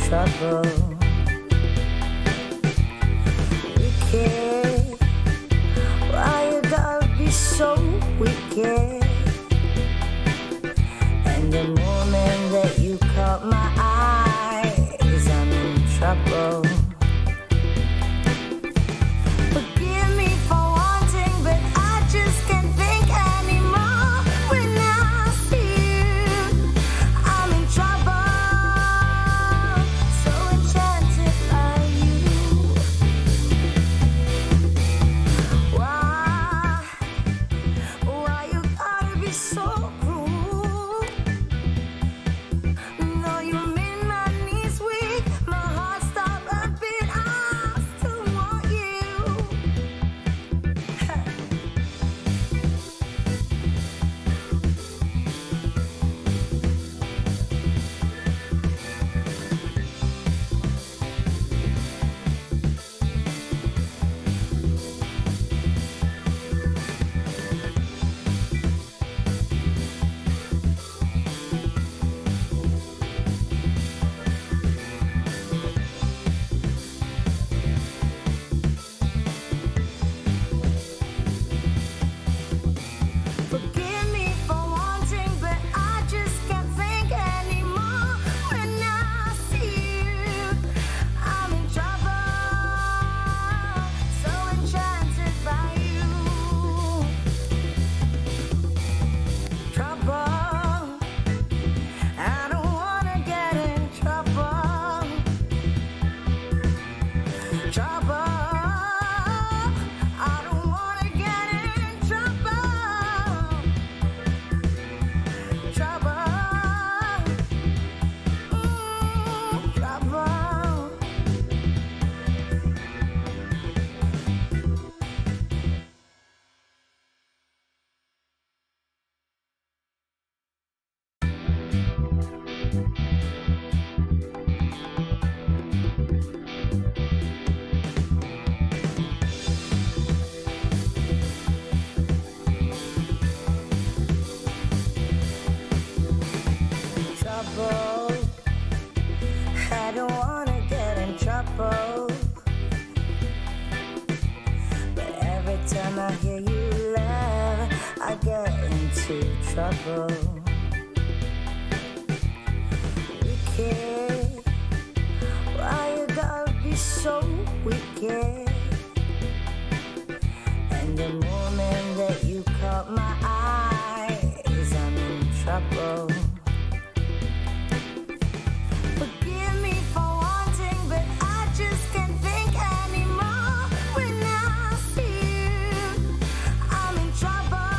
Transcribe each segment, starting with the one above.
trouble. Wicked, why you gotta be so wicked? And the moment that you caught my eyes, I'm in trouble. Forgive me for wanting, but I just can't think anymore. When I see you, I'm in trouble. So enchanted by you. Why you gotta be so cruel? No, you made my knees weak, my heart stopped a beat. I still want you. Forgive me for wanting, but I just can't think anymore. When I see you, I'm in trouble. So enchanted by you. Trouble. I don't wanna get in trouble. Trouble. I don't wanna get in trouble. Trouble. Trouble. Trouble. I don't wanna get in trouble. But every time I hear you laugh, I get into trouble. Wicked, why you gotta be so wicked? And the moment that you caught my eyes, I'm in trouble. Forgive me for wanting, but I just can't think anymore. When I see you, I'm in trouble.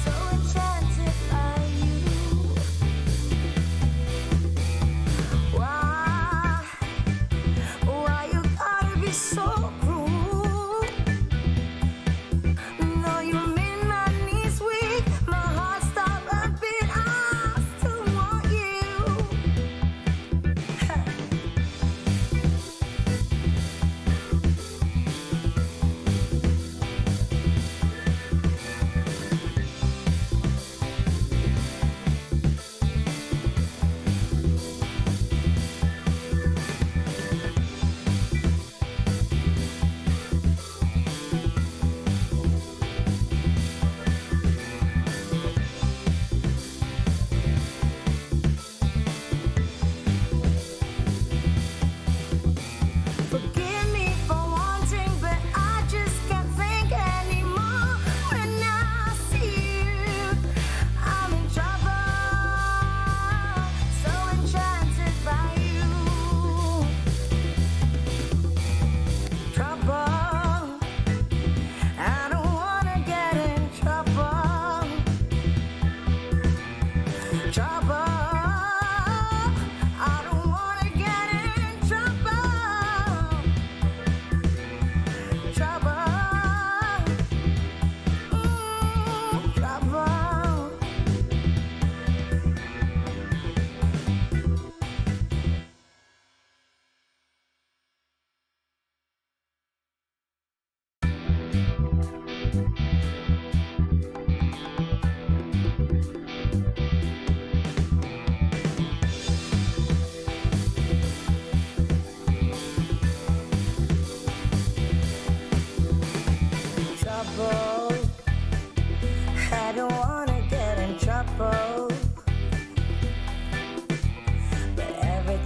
So enchanted.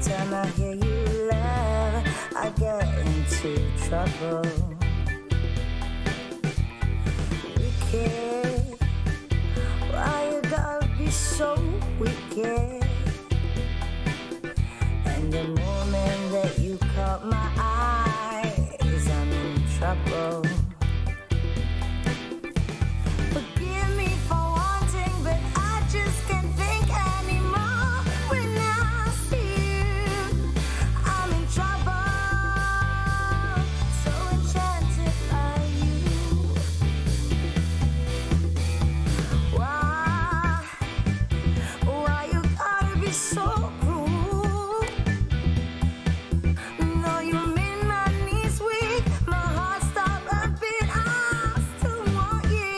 time I hear you laugh, I get into trouble. Wicked, why you gotta be so wicked? And the moment that you caught my eyes, I'm in trouble. Forgive me for wanting, but I just can't think anymore. When I see you, I'm in trouble. So enchanted by you. Why you gotta be so cruel? No, you made my knees weak, my heart stopped a beat. I still want you.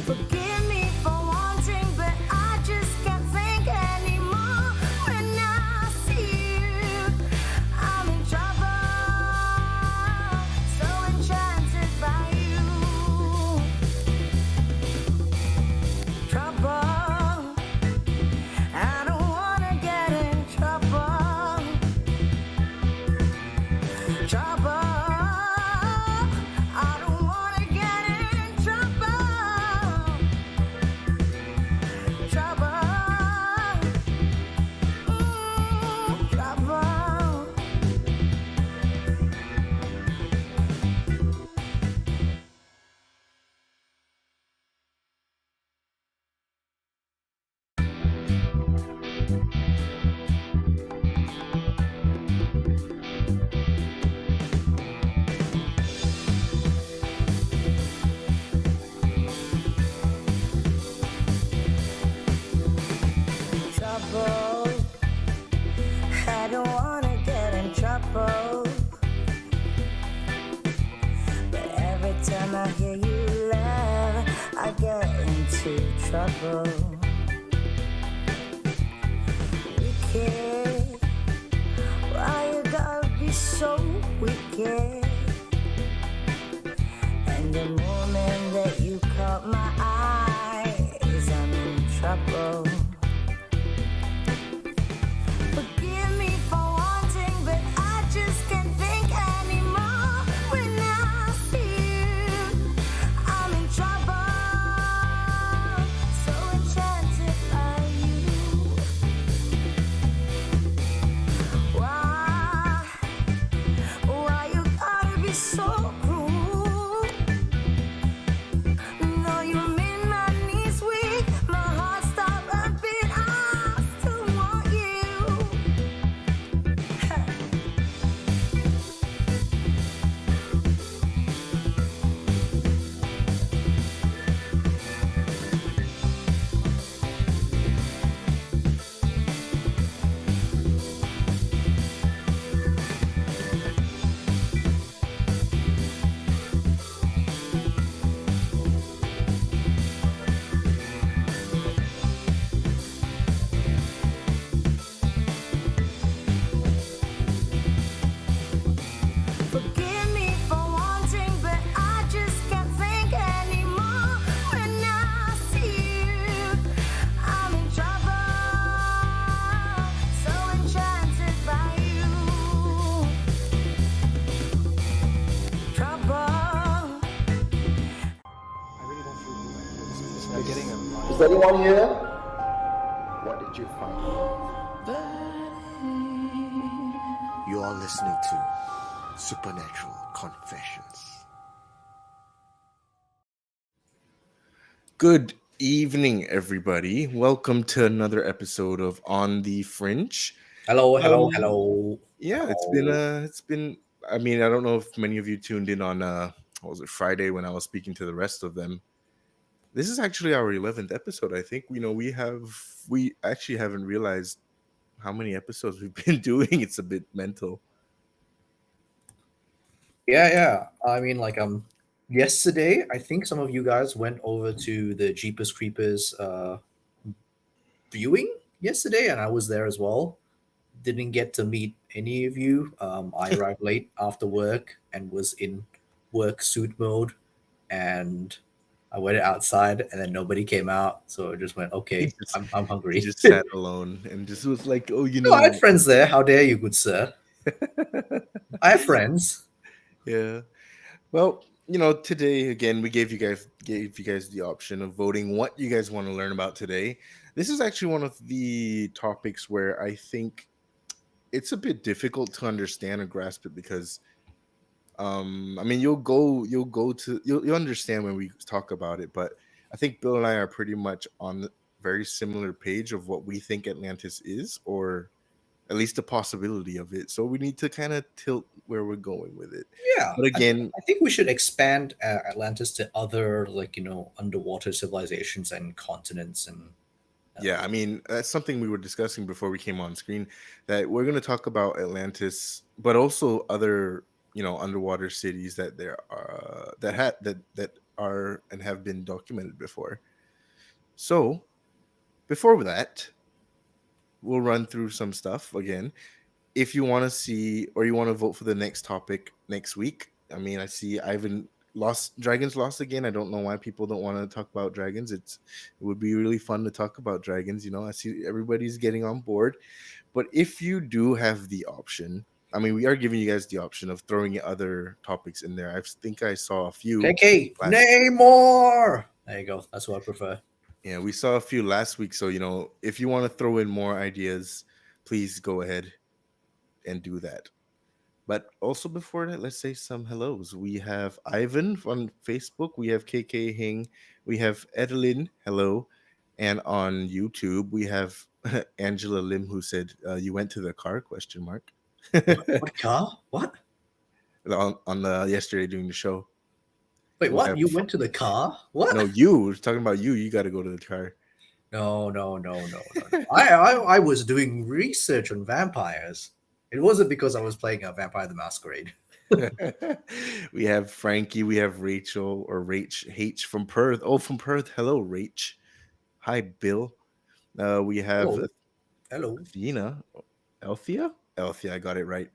Forgive me for wanting, but I just can't think anymore. When I see you, I'm in trouble. So enchanted by you. Trouble. I don't wanna get in trouble. Trouble. I don't wanna get in trouble. Trouble. Trouble. Trouble. I don't wanna get in trouble. But every time I hear you laugh, I get into trouble. Wicked, why you gotta be so wicked? And the moment that you caught my eyes, I'm in trouble. Forgive me for wanting, but I just can't think anymore. When I see you, I'm in trouble. So enchanted by you. Why you gotta be so cruel? No, you made my knees weak, my heart stopped a beat. I still want you. Forgive me for wanting, but I just can't think anymore. When I see you, I'm in trouble. So enchanted by you. Trouble. I really don't feel good like this. We're getting a lot. Is anyone here? What did you find? You are listening to Supernatural Confessions. Good evening, everybody. Welcome to another episode of On the Fringe. Hello. Yeah, it's been. I mean, I don't know if many of you tuned in on what was it, Friday, when I was speaking to the rest of them. This is actually our 11th episode. I think we actually haven't realized how many episodes we've been doing. It's a bit mental. Yeah. I mean, yesterday, I think some of you guys went over to the Jeepers Creepers viewing yesterday, and I was there as well. Didn't get to meet any of you. I arrived late after work and was in work suit mode, and I waited outside, and then nobody came out. So I just went, He okay, just I'm he hungry. just sat alone and just was like, "Oh, No, I had friends there. How dare you, good sir? I have friends. yeah." Well, today again we gave you guys the option of voting what you guys want to learn about today. This is actually one of the topics where I think it's a bit difficult to understand or grasp it because I mean you'll understand when we talk about it, but I think Bill and I are pretty much on the very similar page of what we think Atlantis is, or at least the possibility of it. So we need to kind of tilt where we're going with it. Yeah, But again, I think we should expand Atlantis to other, underwater civilizations and continents. And yeah, I mean, that's something we were discussing before we came on screen, that we're going to talk about Atlantis, but also other, underwater cities that there are that are and have been documented before. So, before that, we'll run through some stuff again. If you want to see or you want to vote for the next topic next week, I mean, I see Ivan lost dragons lost again. I don't know why people don't want to talk about dragons. It would be really fun to talk about dragons. I see everybody's getting on board. But if you do have the option, I mean, we are giving you guys the option of throwing other topics in there. I think I saw a few. KK, last- name more. There you go. That's what I prefer. Yeah, we saw a few last week. So, if you want to throw in more ideas, please go ahead and do that. But also before that, let's say some hellos. We have Ivan on Facebook. We have KK Hing. We have Edelyn. Hello. And on YouTube, we have Angela Lim, who said, "You went to the car?" Question mark. What car? What? on the yesterday during the show. Wait, We what? have- You went to the car? What? No, you. We're talking about you. You got to go to the car. No. I was doing research on vampires. It wasn't because I was playing a Vampire the Masquerade. We have Frankie. We have Rachel or Rach H from Perth. Oh, from Perth. Hello, Rach. Hi, Bill. We have Hello. Hello. Athena. Althea, I got it right.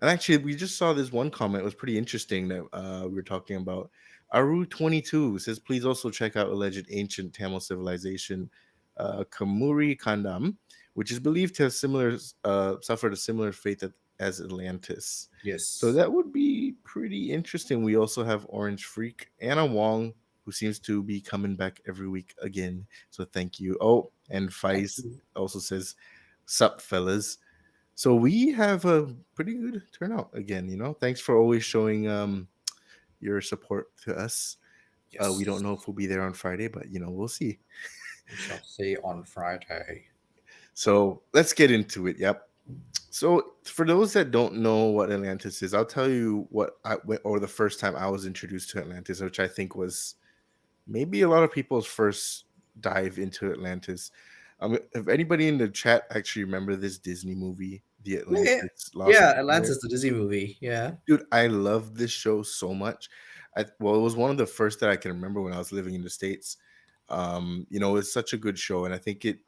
And actually, we just saw this one comment. It was pretty interesting that we were talking about. Aru22 says, please also check out alleged ancient Tamil civilization, Kamuri Kandam, which is believed to have suffered a similar fate as Atlantis. Yes. So that would be pretty interesting. We also have Orange Freak, Anna Wong, who seems to be coming back every week again. So thank you. Oh, and Faiz also says, sup, fellas. So we have a pretty good turnout again. Thanks for always showing your support to us. Yes. We don't know if we'll be there on Friday, but we'll see. We shall see on Friday. So let's get into it. Yep. So for those that don't know what Atlantis is, I'll tell you the first time I was introduced to Atlantis, which I think was maybe a lot of people's first dive into Atlantis. If anybody in the chat actually remember this Disney movie, The Atlantis? Atlantis, the Disney movie. Yeah. Dude, I love this show so much. It was one of the first that I can remember when I was living in the States. It's such a good show, and I think it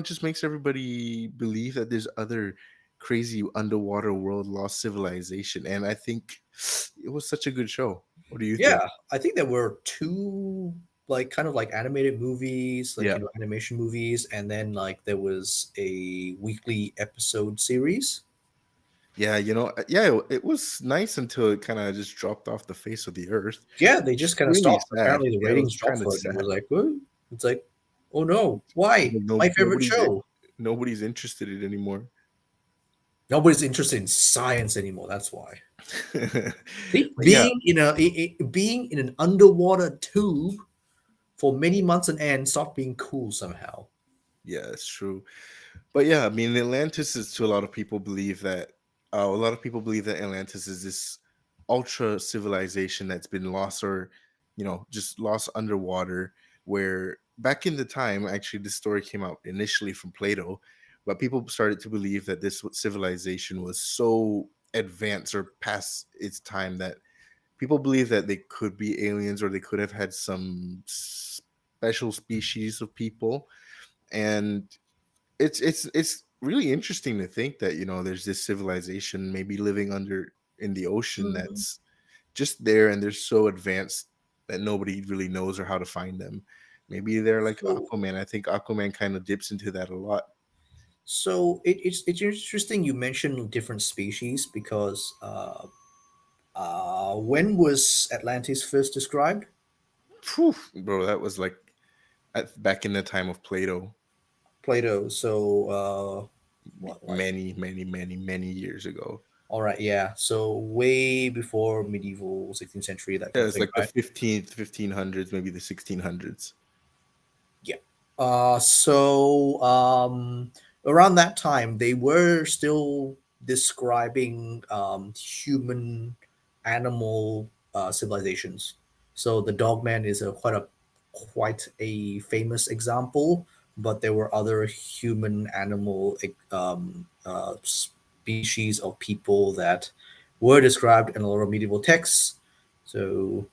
just makes everybody believe that there's other crazy underwater world lost civilization, and I think it was such a good show. What do you think? Yeah, I think there were two kind of animated movies, animation movies, and then there was a weekly episode series. Yeah, it was nice until it kind of just dropped off the face of the earth. Yeah, they just kind of Really stopped. sad. Apparently, the Yeah, it ratings was dropped kinda for it. And it was sad. like, what? It's like, oh no, why? My favorite show. Nobody's interested in it anymore. Nobody's interested in science anymore. That's why. See, Yeah. being in an underwater tube for many months on end stopped being cool somehow. Yeah, it's true. But yeah, I mean, Atlantis is to a lot of people believe that Atlantis is this ultra civilization that's been lost, or just lost underwater. Where back in the time, actually, this story came out initially from Plato, but people started to believe that this civilization was so advanced or past its time that people believe that they could be aliens, or they could have had some special species of people. And it's really interesting to think that there's this civilization maybe living under in the ocean Mhm. that's just there, and they're so advanced that nobody really knows or how to find them. Maybe they're like So, Aquaman. I think Aquaman kind of dips into that a lot. it's interesting you mentioned different species because when was Atlantis first described? Phew, bro, that was like back in the time of Plato, Plato. So, what, like, many, many, many, many years ago. all right, yeah. So, way before medieval 16th century, that Yeah, kind of it's thing, like the right? 1500s, maybe the 1600s. Yeah. Around that time, they were still describing human animal civilizations. So the Dogman is quite a famous example, but there were other human animal species of people that were described in a lot of medieval texts. So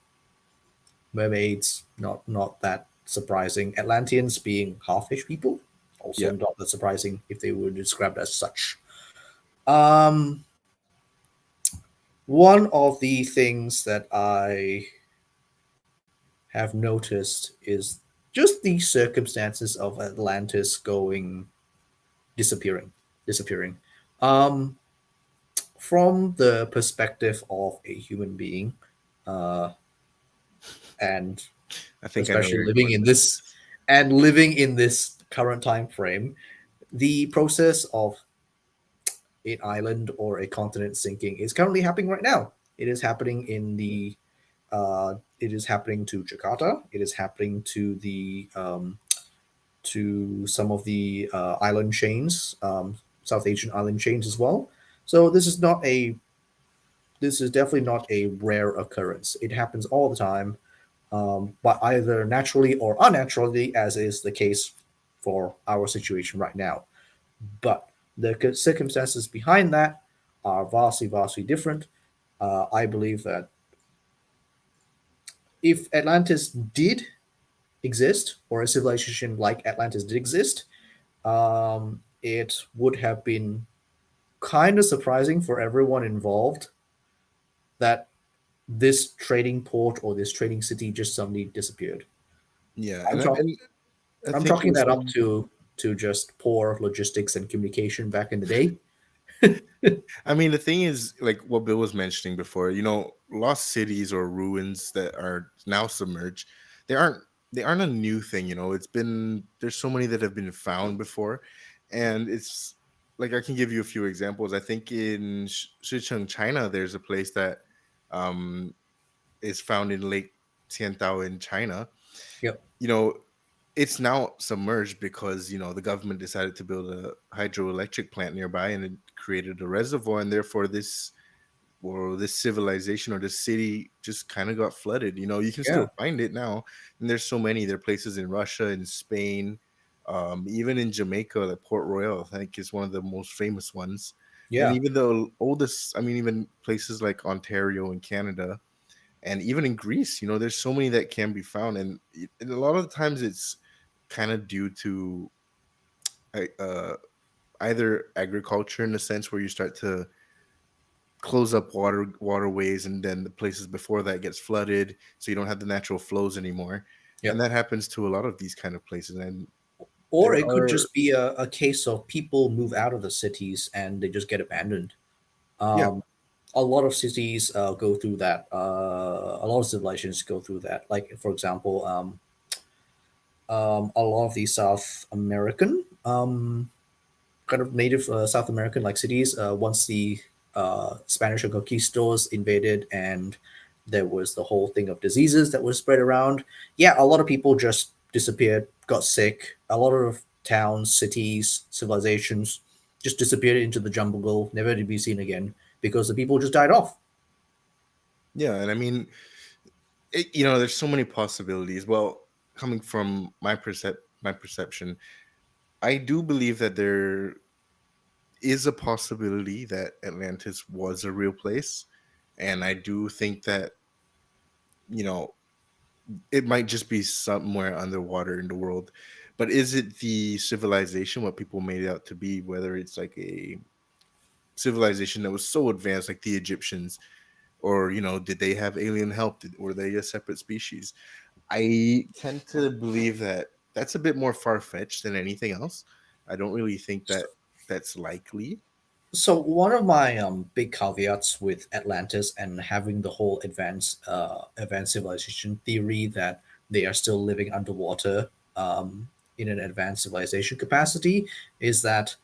mermaids, not that surprising. Atlanteans being half-fish people, also Yeah. not that surprising if they were described as such. Um, One of the things that I have noticed is just the circumstances of Atlantis going disappearing. Um, from the perspective of a human being, uh, and I think I know especially where you're going with this. living in this current time frame, the process of an island or a continent sinking is currently happening right now. It is happening in the it is happening to Jakarta. It is happening to some of the island chains, South Asian island chains as well. So this is definitely not a rare occurrence. It happens all the time, but either naturally or unnaturally, as is the case for our situation right now. But the circumstances behind that are vastly different. I believe that if Atlantis did exist, or a civilization like Atlantis did exist, it would have been kind of surprising for everyone involved that this trading port or this trading city just suddenly disappeared. Yeah, I'm, and talk- I I'm think chalking the that up same. to just poor logistics and communication back in the day. I mean, the thing is, like what Bill was mentioning before, lost cities or ruins that are now submerged, they aren't they aren't a new thing. There's so many that have been found before, and it's like I can give you a few examples. I think in Sichuan, China, there's a place that um is found in Lake Tiantao in China. Yep. You know, it's now submerged because the government decided to build a hydroelectric plant nearby, and it created a reservoir, and therefore this civilization or this city just kind of got flooded. You can Yeah. still find it now, and there's so many. There are places in Russia, in Spain, even in Jamaica, like Port Royal, I think is one of the most famous ones. And Yeah. even the oldest, I mean, even places like Ontario in Canada, and even in Greece, there's so many that can be found, and a lot of the times it's kind of due to uh, either agriculture, in a sense where you start to close up waterways, and then the places before that gets flooded, so you don't have the natural flows anymore, and Yep. that happens to a lot of these kind of places. And Or there it could are just be a case of people move out of the cities and they just get abandoned. Yeah, Um, a lot of cities go through that. A lot of civilizations go through that. Like, for example, a lot of the South American kind of native South American like cities. Once the Spanish conquistadors invaded, and there was the whole thing of diseases that was spread around. Yeah, a lot of people just disappeared, got sick. A lot of towns, cities, civilizations just disappeared into the jungle, never to be seen again because the people just died off. yeah, and I mean, there's so many possibilities. Well, coming from my perception, I do believe that there is a possibility that Atlantis was a real place, and I do think that you know it might just be somewhere underwater in the world. But is it the civilization what people made it out to be? Whether it's like a civilization that was so advanced, like the Egyptians, or did they have alien help? Were they a separate species? I tend to believe that that's a bit more far fetched than anything else. I don't really think that that's likely. So one of my big caveats with Atlantis and having the whole advanced civilization theory that they are still living underwater in an advanced civilization capacity is that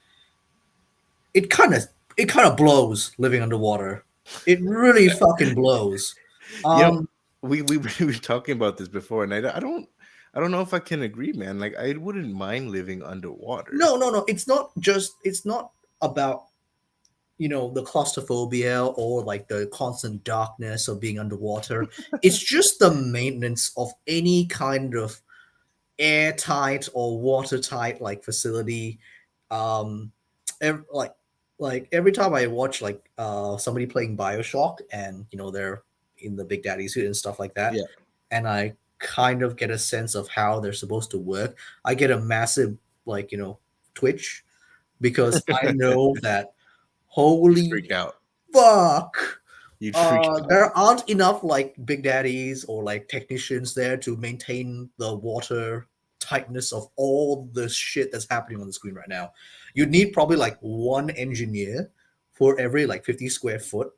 it kind of it kind of blows living underwater. It really fucking blows. You know, Um, we we were talking about this before, and I don't know if I can agree, man. Like I wouldn't mind living underwater. no, no, no. It's not about the claustrophobia or like the constant darkness of being underwater. It's just the maintenance of any kind of airtight or watertight like facility. um ev- like like every time I watch like somebody playing Bioshock, and they're in the Big Daddy suit and stuff like that, Yeah. and I kind of get a sense of how they're supposed to work, I get a massive like twitch, because I know that You'd holy freak out. fuck, You'd freak out. there aren't enough like big daddies or like technicians there to maintain the water tightness of all the shit that's happening on the screen right now. You'd need probably like one engineer for every like 50 square foot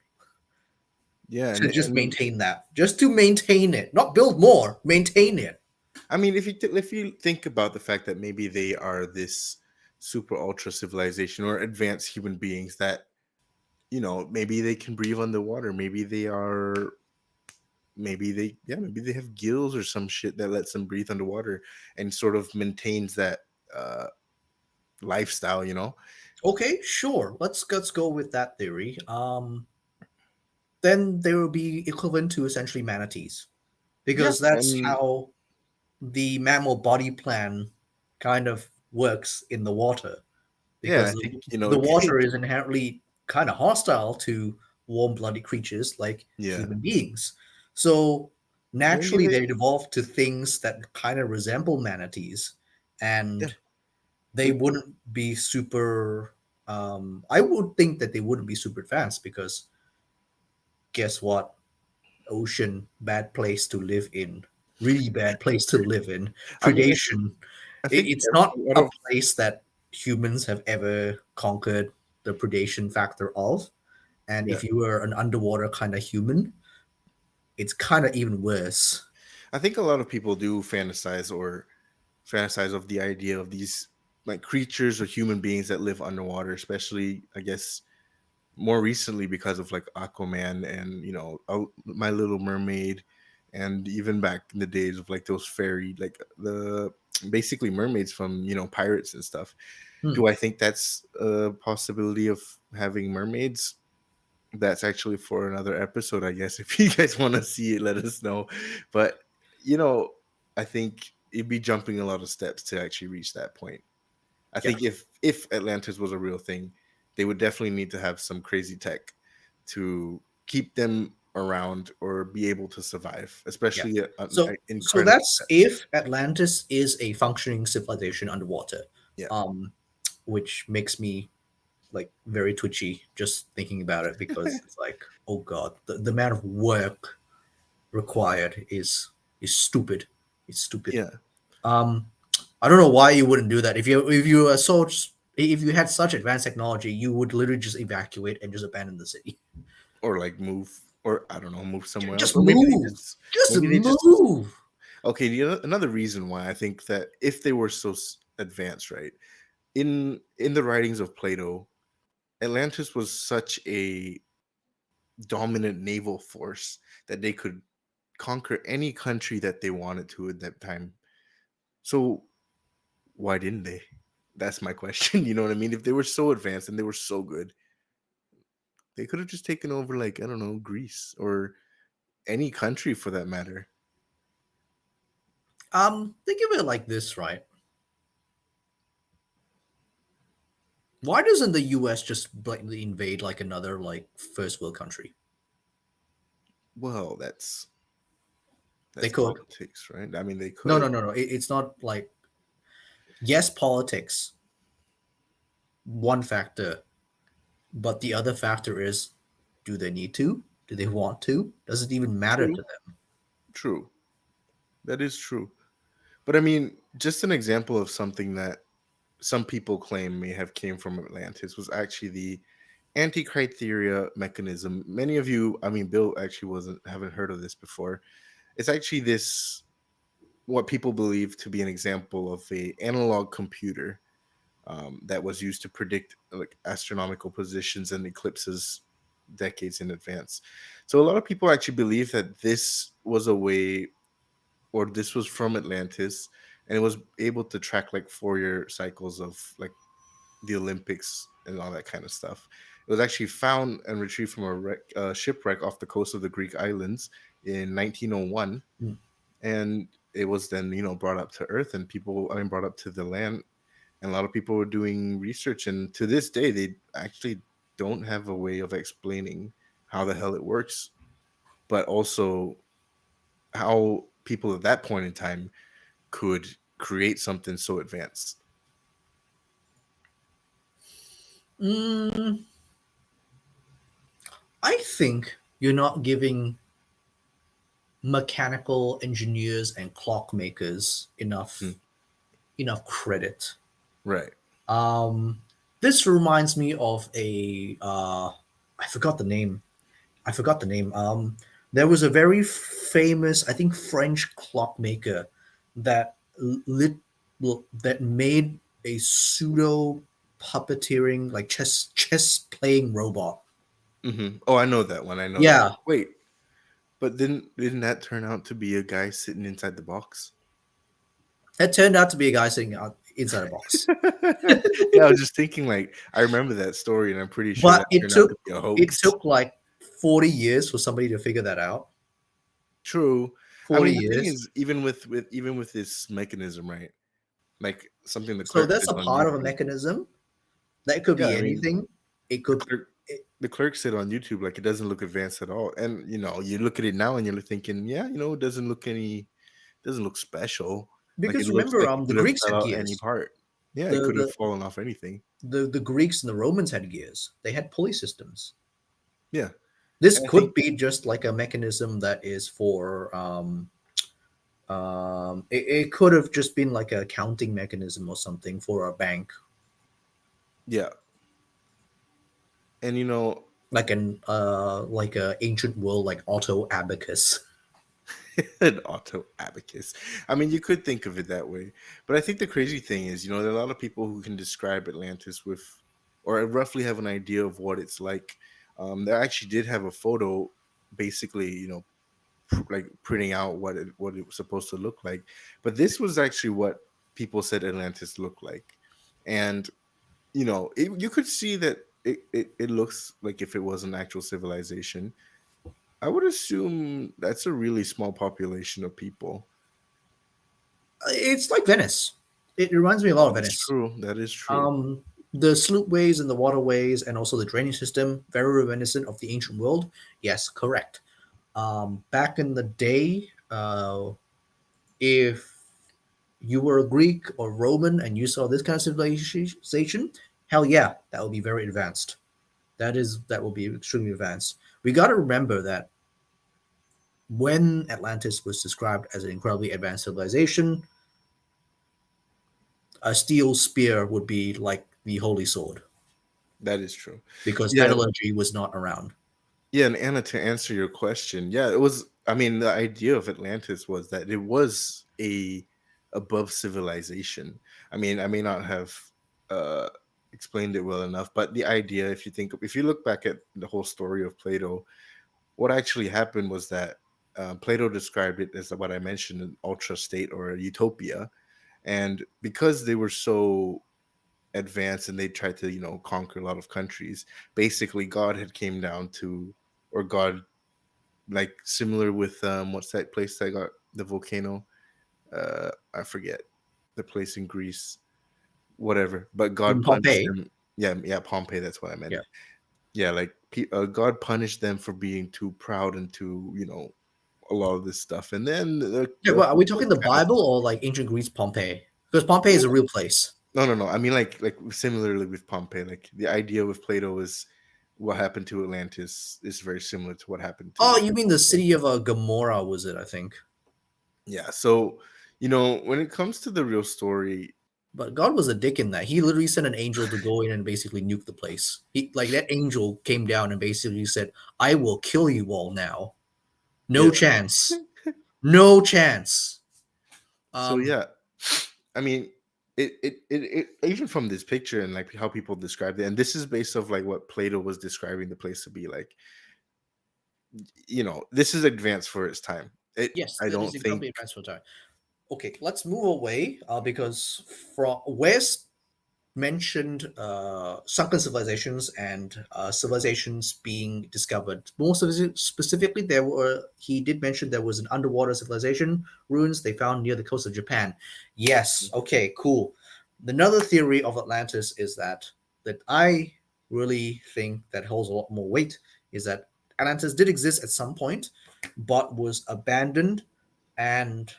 Yeah, to just and maintain that, just to maintain it, not build more, maintain it. I mean, if you think about the fact that maybe they are this super ultra civilization or advanced human beings that maybe they can breathe underwater, maybe they have gills or some shit that lets them breathe underwater and sort of maintains that uh lifestyle. Okay, sure, let's go with that theory. Then they will be equivalent to essentially manatees, Yeah, because that's and how the mammal body plan kind of works in the water, yeah, I because think the water is inherently kind of hostile to warm-blooded creatures like yeah, human beings. So maybe naturally they they evolved to things that kind of resemble manatees, yeah, and they maybe, wouldn't be super I would think that they wouldn't be super advanced, because guess what? Ocean, bad place to live in, really bad place to live in. I mean, Predation, I think it's not out a of place that humans have ever conquered the predation factor of. And yeah, if you were an underwater kind of human, it's kind of even worse. I think a lot of people do fantasize of the idea of these like creatures or human beings that live underwater, especially I guess more recently because of like Aquaman and My Little Mermaid, and even back in the days of like those fairy, like the basically mermaids from pirates and stuff. Hmm. Do I think that's a possibility of having mermaids? That's actually for another episode, I guess. If you guys want to see it, let us know. But you know, I think it'd be jumping a lot of steps to actually reach that point. I Yeah, think if Atlantis was a real thing, they would definitely need to have some crazy tech to keep them around or be able to survive, yeah. especially at So, so incredible that's depths. if Atlantis is a functioning civilization underwater, Yeah, um, which makes me like very twitchy just thinking about it, because it's like, oh god, the amount of work required is stupid. It's stupid. yeah, Um, I don't know why you wouldn't do that. If you are so if you had such advanced technology, you would literally just evacuate and just abandon the city. or like move, or I don't know, move somewhere else, Just or move. Just maybe they just move. okay. Another reason why I think that if they were so advanced, right, in the writings of Plato, Atlantis was such a dominant naval force that they could conquer any country that they wanted to at that time. So why didn't they? That's my question. You know what I mean? If they were so advanced and they were so good, they could have just taken over, like, I don't know, Greece or any country for that matter. Think of it like this, right? Why doesn't the US just blatantly invade like another like first world country? Well, They that's could. politics, right? I mean, they No, could. no, no, no. It's not like, yes, politics, one factor, but the other factor is, do they need to? Do they want to? Does it even matter to True, them? true. That is true. But I mean, just an example of something that some people claim may have came from Atlantis was actually the anti-criteria mechanism. Many of you, I mean, Bill actually wasn't haven't heard of this before. It's actually this what people believe to be an example of a analog computer that was used to predict like astronomical positions and eclipses decades in advance. So a lot of people actually believe that this was a way, or this was from Atlantis, and it was able to track like Fourier cycles of like the Olympics and all that kind of stuff. It was actually found and retrieved from a shipwreck off the coast of the Greek islands in 1901, Mm. and it was then brought up to Earth, and people, I mean, brought up to the land, and a lot of people were doing research, and to this day they actually don't have a way of explaining how the hell it works, but also how people at that point in time could create something so advanced. Mm, I think you're not giving mechanical engineers and clockmakers Hmm. enough credit. Right. Um, this reminds me of a I forgot the name. I forgot the name. There was a very famous, I think, French clockmaker that lit that made a pseudo puppeteering, like chess playing robot. Oh, I know that one. I know that one. Yeah, Wait, but didn't that turn out to be a guy sitting inside the box? it turned out to be a guy sitting out inside a box. Yeah, I was just thinking, like, I remember that story, and I'm pretty sure But that turned out to be a it hoax. took like 40 years for somebody to figure that out. True. I 40 mean, the thing years. is, even with this mechanism, right? Like something the So clerk that's said a on part of a YouTube. mechanism. That could Yeah, be I mean, anything. It the could clerk it, the clerk said on YouTube, like, it doesn't look advanced at all. And you look at it now and you're thinking, yeah, it doesn't look special. Like, it because looks remember like it the could have Greeks fell had out any gears. part. Yeah, it The could have the fallen off anything. the Greeks and the Romans had gears. They had pulley systems. Yeah. This And I think could be just like a mechanism that is for it could have just been like a counting mechanism or something for a bank, yeah. And like a ancient world like auto abacus. an auto abacus. I mean, you could think of it that way, but I think the crazy thing is, there are a lot of people who can describe Atlantis with, or roughly have an idea of what it's like. They actually did have a photo, basically, like printing out what it was supposed to look like. But this was actually what people said Atlantis looked like, and you could see that it looks like if it was an actual civilization. I would assume that's a really small population of people. It's like Venice. It reminds me a lot of That's Venice. true. That is true. Um, the sloopways and the waterways, and also the drainage system, very reminiscent of the ancient world. Yes, correct. Back in the day, if you were a Greek or Roman and you saw this kind of civilization, hell yeah, that would be very advanced. That will be extremely advanced. We got to remember that when Atlantis was described as an incredibly advanced civilization, a steel spear would be like the holy sword That is true. because Yeah, metallurgy was not around. yeah, and Anna, to answer your question, yeah, it was. I mean, the idea of Atlantis was that it was a above civilization. I mean, I may not have uh, explained it well enough, but the idea, if you look back at the whole story of Plato, what actually happened was that Plato described it as what I mentioned, an ultra state or a utopia, and because they were so advanced and they tried to conquer a lot of countries, basically God had came down to, or God, like similar with what's that place that got the volcano, I forget the place in Greece, whatever. But God In punished Pompeii. them. Yeah, yeah, Pompeii. That's what I meant. Yeah. Yeah, like God punished them for being too proud and too, a lot of this stuff. And then Yeah, the but are we people talking the kind of Bible or like ancient Greece Pompeii? Because Pompeii is a real place. no. I mean, like similarly with Pompeii, like the idea with Plato is what happened to Atlantis is very similar to what happened Oh, to you mean the Pompeii. city of Gomorrah, was it? I think. Yeah. So, when it comes to the real story, But God was a dick in that. He literally sent an angel to go in and basically nuke the place. He like that angel came down and basically said, "I will kill you all now. No yeah. chance. No chance." So Um, yeah, I mean, it even from this picture and like how people described it, and this is based off like what Plato was describing the place to be like. This is advanced for its time. yes, I that don't is think. incredibly advanced for time. Okay, let's move away because from West mentioned sunken civilizations and civilizations being discovered. Specifically, he did mention there was an underwater civilization ruins they found near the coast of Japan. Yes, okay, cool. Another theory of Atlantis is that I really think that holds a lot more weight is that Atlantis did exist at some point, but was abandoned and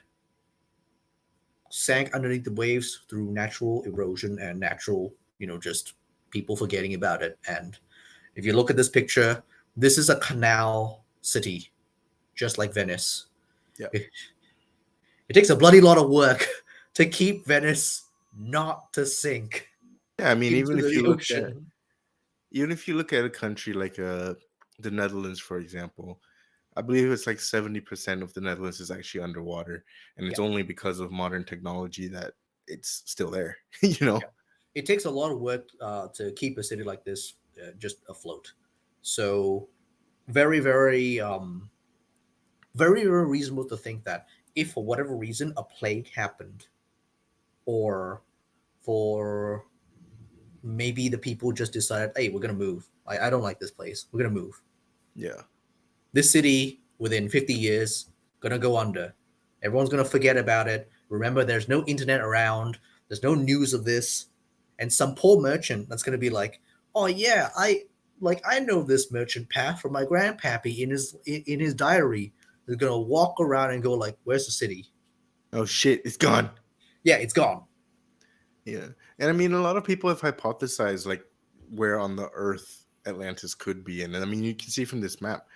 sank underneath the waves through natural erosion and natural, just people forgetting about it. And if you look at this picture, this is a canal city, just like Venice. Yeah. It takes a bloody lot of work to keep Venice not to sink Yeah, I mean, into the ocean. even if you look at a country like the Netherlands, for example, I believe it's like 70% of the Netherlands is actually underwater, and it's Yeah, only because of modern technology that it's still there. You know? yeah. It takes a lot of work to keep a city like this just afloat. So very, very, very, very reasonable to think that if for whatever reason a plague happened, or for maybe the people just decided, hey, we're gonna move. I don't like this place. We're gonna move. Yeah. This city within 50 years gonna go under. Everyone's gonna forget about it. Remember, there's no internet around. There's no news of this, and some poor merchant that's gonna be like, oh yeah, I know this merchant path from my grandpappy in his diary. They're gonna walk around and go like, where's the city? Oh shit, it's gone. Yeah, it's gone. Yeah. And I mean, a lot of people have hypothesized like where on the Earth Atlantis could be, and I mean, you can see from this map,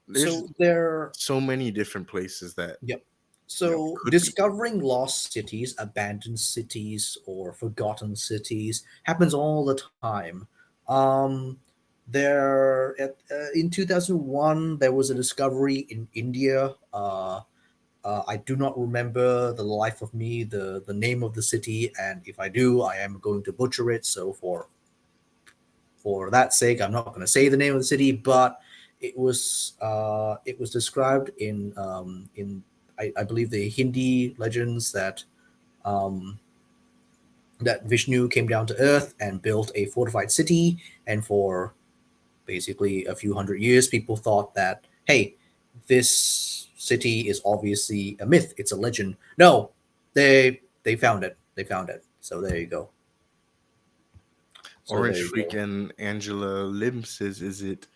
there's So there so many different places that Yep. So could be. discovering lost cities, abandoned cities, or forgotten cities happens all the time. Um, in 2001 there was a discovery in India. I do not remember the life of me the name of the city, and if I do, I am going to butcher it. So for that sake, I'm not going to say the name of the city, but it was described in I believe the Hindi legends um, that Vishnu came down to Earth and built a fortified city, and for basically a few hundred years, people thought that hey, this city is obviously a myth, it's a legend. No, they found it. They found it. So there you go. So Orange there you Freak go. and Angela Lim says, "Is it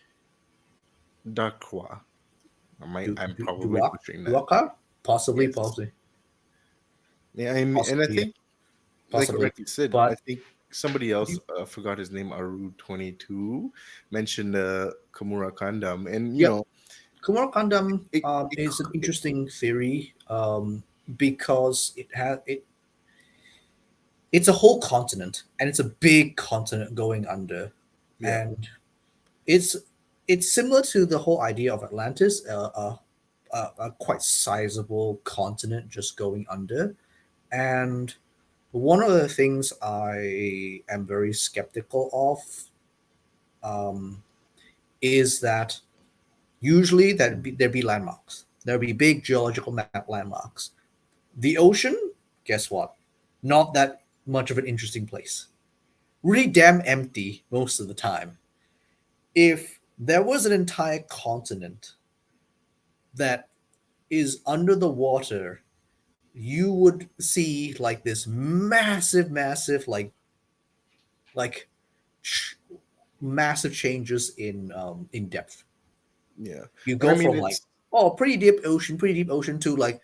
Dakwa?" I'm probably butchering that. Duaka? Possibly, Yes. possibly, Yeah, and I possibly, think, like possibly. Araki said, I But think somebody else forgot his name. Aru22 mentioned Kamura Kandam, and yep, Kumar Kandam it, it, is an it interesting theory because it's a whole continent and it's a big continent going under, yeah, and it's it's similar to the whole idea of Atlantis, a quite sizable continent just going under. And one of the things I am very skeptical of um, is that usually there'd be landmarks. There'd be big geological map landmarks. The ocean, guess what? Not that much of an interesting place. Really damn empty most of the time. If there was an entire continent that is under the water you would see like this massive, like ch- massive changes in depth. Yeah, You but I go mean, from like, it's. oh, pretty deep ocean to like,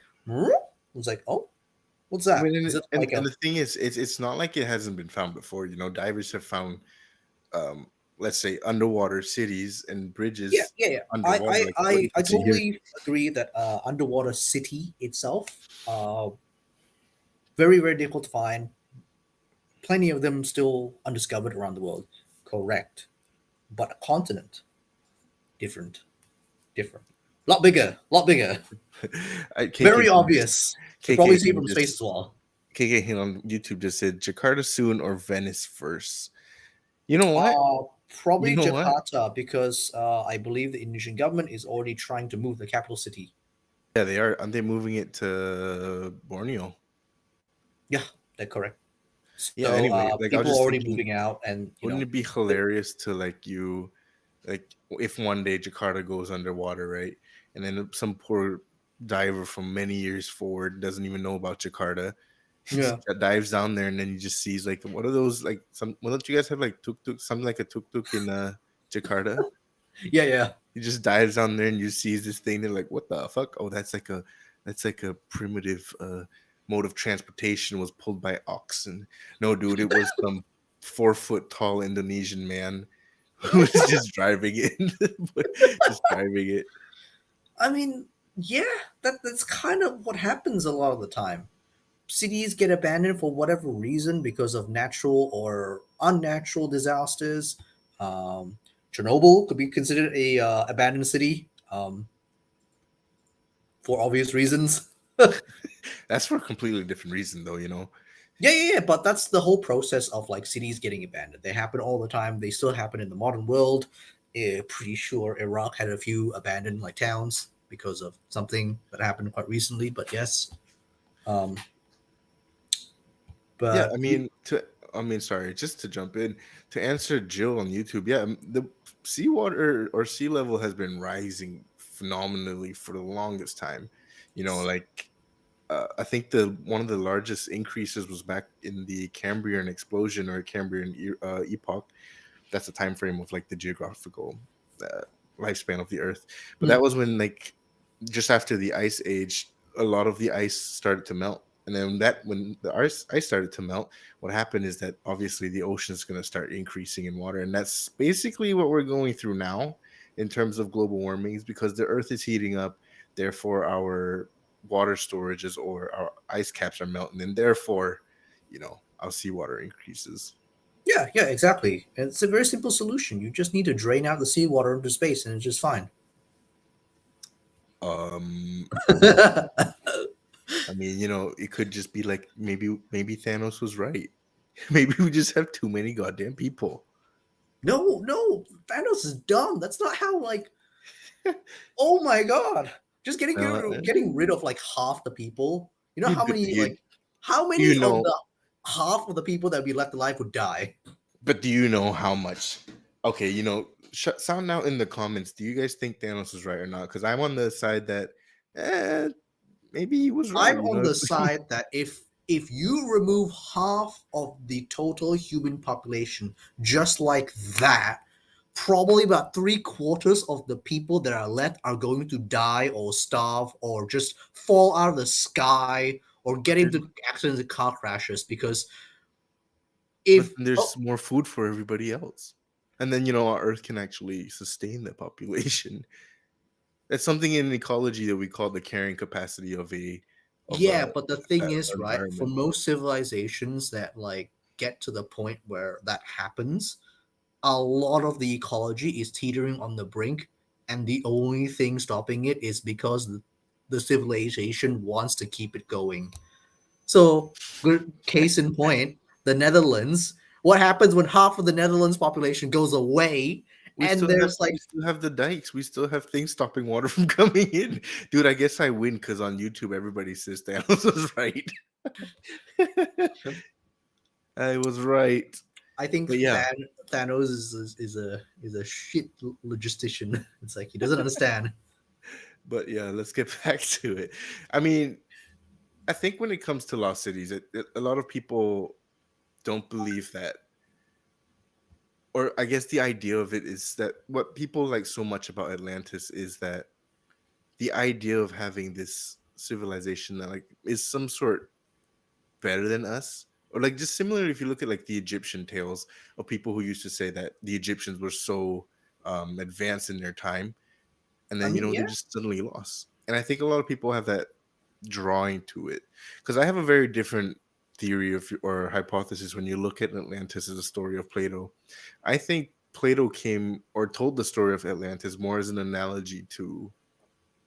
it's like, oh, what's I that? mean, Is it and like a the thing is, it's not like it hasn't been found before. Divers have found, let's say, underwater cities and yeah, bridges yeah, yeah. underwater. Like what you I can see here. totally agree that underwater city itself, very difficult to find. Plenty of them still undiscovered around the world. Correct, but a continent different, different, lot bigger. KK Very can just obvious. You KK probably see it can from space just as well. KK here on YouTube just said Jakarta soon or Venice first. You know what? You Probably know what? Jakarta because I believe the Indonesian government is already trying to move the capital city. Yeah, they are. Aren't they moving it to Borneo? Yeah, that's correct. Yeah. So Anyway, like I was people are just already thinking, moving out, and wouldn't it be hilarious to like if one day Jakarta goes underwater, right? And then some poor diver from many years forward doesn't even know about Jakarta. He just yeah, dives down there and then he just sees like what are those like some why don't you guys have like tuk tuk something like a tuk tuk in Jakarta? yeah. He just dives down there and you sees this thing. They're like, what the fuck? Oh, that's like a primitive mode of transportation was pulled by oxen. No, dude, it was some 4 foot tall Indonesian man who was just driving it, just driving it. I mean, yeah, that's kind of what happens a lot of the time. Cities get abandoned for whatever reason because of natural or unnatural disasters. Um, Chernobyl could be considered a abandoned city for obvious reasons. That's for a completely different reason, though. Yeah. But that's the whole process of like cities getting abandoned. They happen all the time. They still happen in the modern world. Pretty sure Iraq had a few abandoned like towns because of something that happened quite recently. But yes, um, Yeah, but I mean, sorry, just to jump in to answer Jill on YouTube. Yeah, the seawater or sea level has been rising phenomenally for the longest time. Like I think the one of the largest increases was back in the Cambrian explosion or Cambrian epoch. That's the time frame of like the geographical uh, lifespan of the Earth. But hmm, that was when like just after the ice age, a lot of the ice started to melt. And then when the ice started to melt, what happened is that obviously the ocean is going to start increasing in water, and that's basically what we're going through now in terms of global warming, is because the Earth is heating up, therefore our water storages or our ice caps are melting, and therefore, our seawater increases. yeah, exactly. And it's a very simple solution. You just need to drain out the seawater into space, and it's just fine. Um, no, I mean, it could just be like maybe Thanos was right. Maybe we just have too many goddamn people. no, Thanos is dumb. That's not how. Like, oh my god, just Uh, getting rid of like half the people. You know you how do, many you how you many of know, the half of the people that we left alive would die? but do you know how much? Okay, sound out in the comments. Do you guys think Thanos was right or not? Because I'm on the side that, eh, maybe he was right. I'm on the side that if you remove half of the total human population just like that, probably about 3/4 of the people that are left are going to die or starve or just fall out of the sky or get into accidents and car crashes because But if then oh there's more food for everybody else, and then our Earth can actually sustain the population. That's something in ecology that we call the carrying capacity of a yeah, but the thing is, right, for environment. most civilizations that like get to the point where that happens, a lot of the ecology is teetering on the brink, and the only thing stopping it is because the civilization wants to keep it going. So, good case in point, the Netherlands. What happens when half of the Netherlands population goes away, We and still have there's like, we still have the dikes. We still have things stopping water from coming in. Dude, I guess I win because on YouTube everybody says Thanos was right. I was right. I think But yeah, Thanos is a shit logistician. It's like he doesn't understand. but yeah, let's get back to it. I mean, I think when it comes to lost cities, a lot of people don't believe that, or I guess the idea of it is that what people like so much about Atlantis is that the idea of having this civilization that like is some sort better than us, or like just similar if you look at like the Egyptian tales of people who used to say that the Egyptians were so advanced in their time, and I then mean, they yeah. just suddenly lost. And I think a lot of people have that drawing to it, because I have a very different theory of or hypothesis when you look at Atlantis as a story of Plato. I think Plato came or told the story of Atlantis more as an analogy to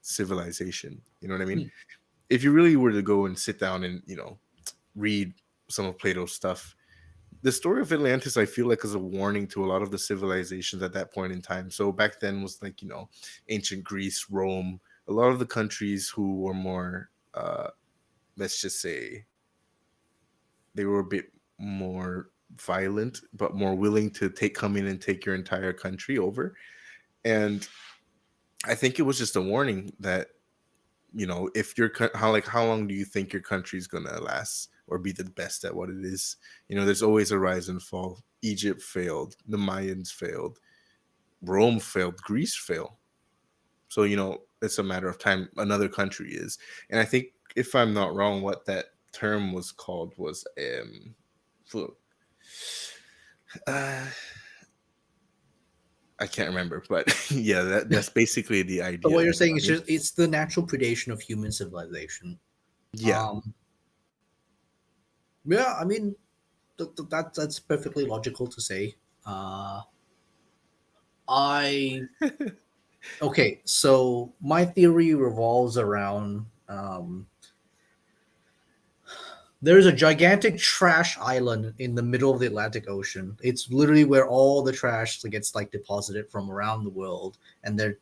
civilization. You know what I mean? Hmm. If you really were to go and sit down and read some of Plato's stuff, the story of Atlantis I feel like is a warning to a lot of the civilizations at that point in time. So back then was like ancient Greece, Rome, a lot of the countries who were more let's just say they were a bit more violent but more willing to come in and take your entire country over. And I think it was just a warning that if your how long do you think your country's gonna last or be the best at what it is? There's always a rise and fall. Egypt failed, the Mayans failed, Rome failed, Greece failed. So it's a matter of time another country is. And I think, if I'm not wrong, what that term was called was fl- uh I can't remember, but yeah, that's basically the So idea. what you're You know saying what is I mean? just it's the natural predation of human civilization. Yeah. Um, yeah, I mean that's perfectly logical to say. I Okay, so my theory revolves around there's a gigantic trash island in the middle of the Atlantic Ocean. It's literally where all the trash gets like deposited from around the world, and they're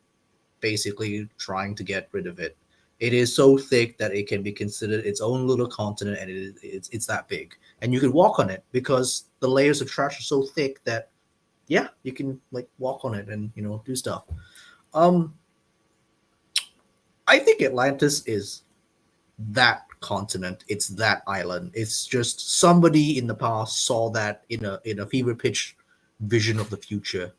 basically trying to get rid of it. It is so thick that it can be considered its own little continent, and it's that big, and you can walk on it because the layers of trash are so thick that yeah, you can like walk on it and do stuff. Um, I think Atlantis is that continent. It's that island. It's just somebody in the past saw that in a fever pitch vision of the future.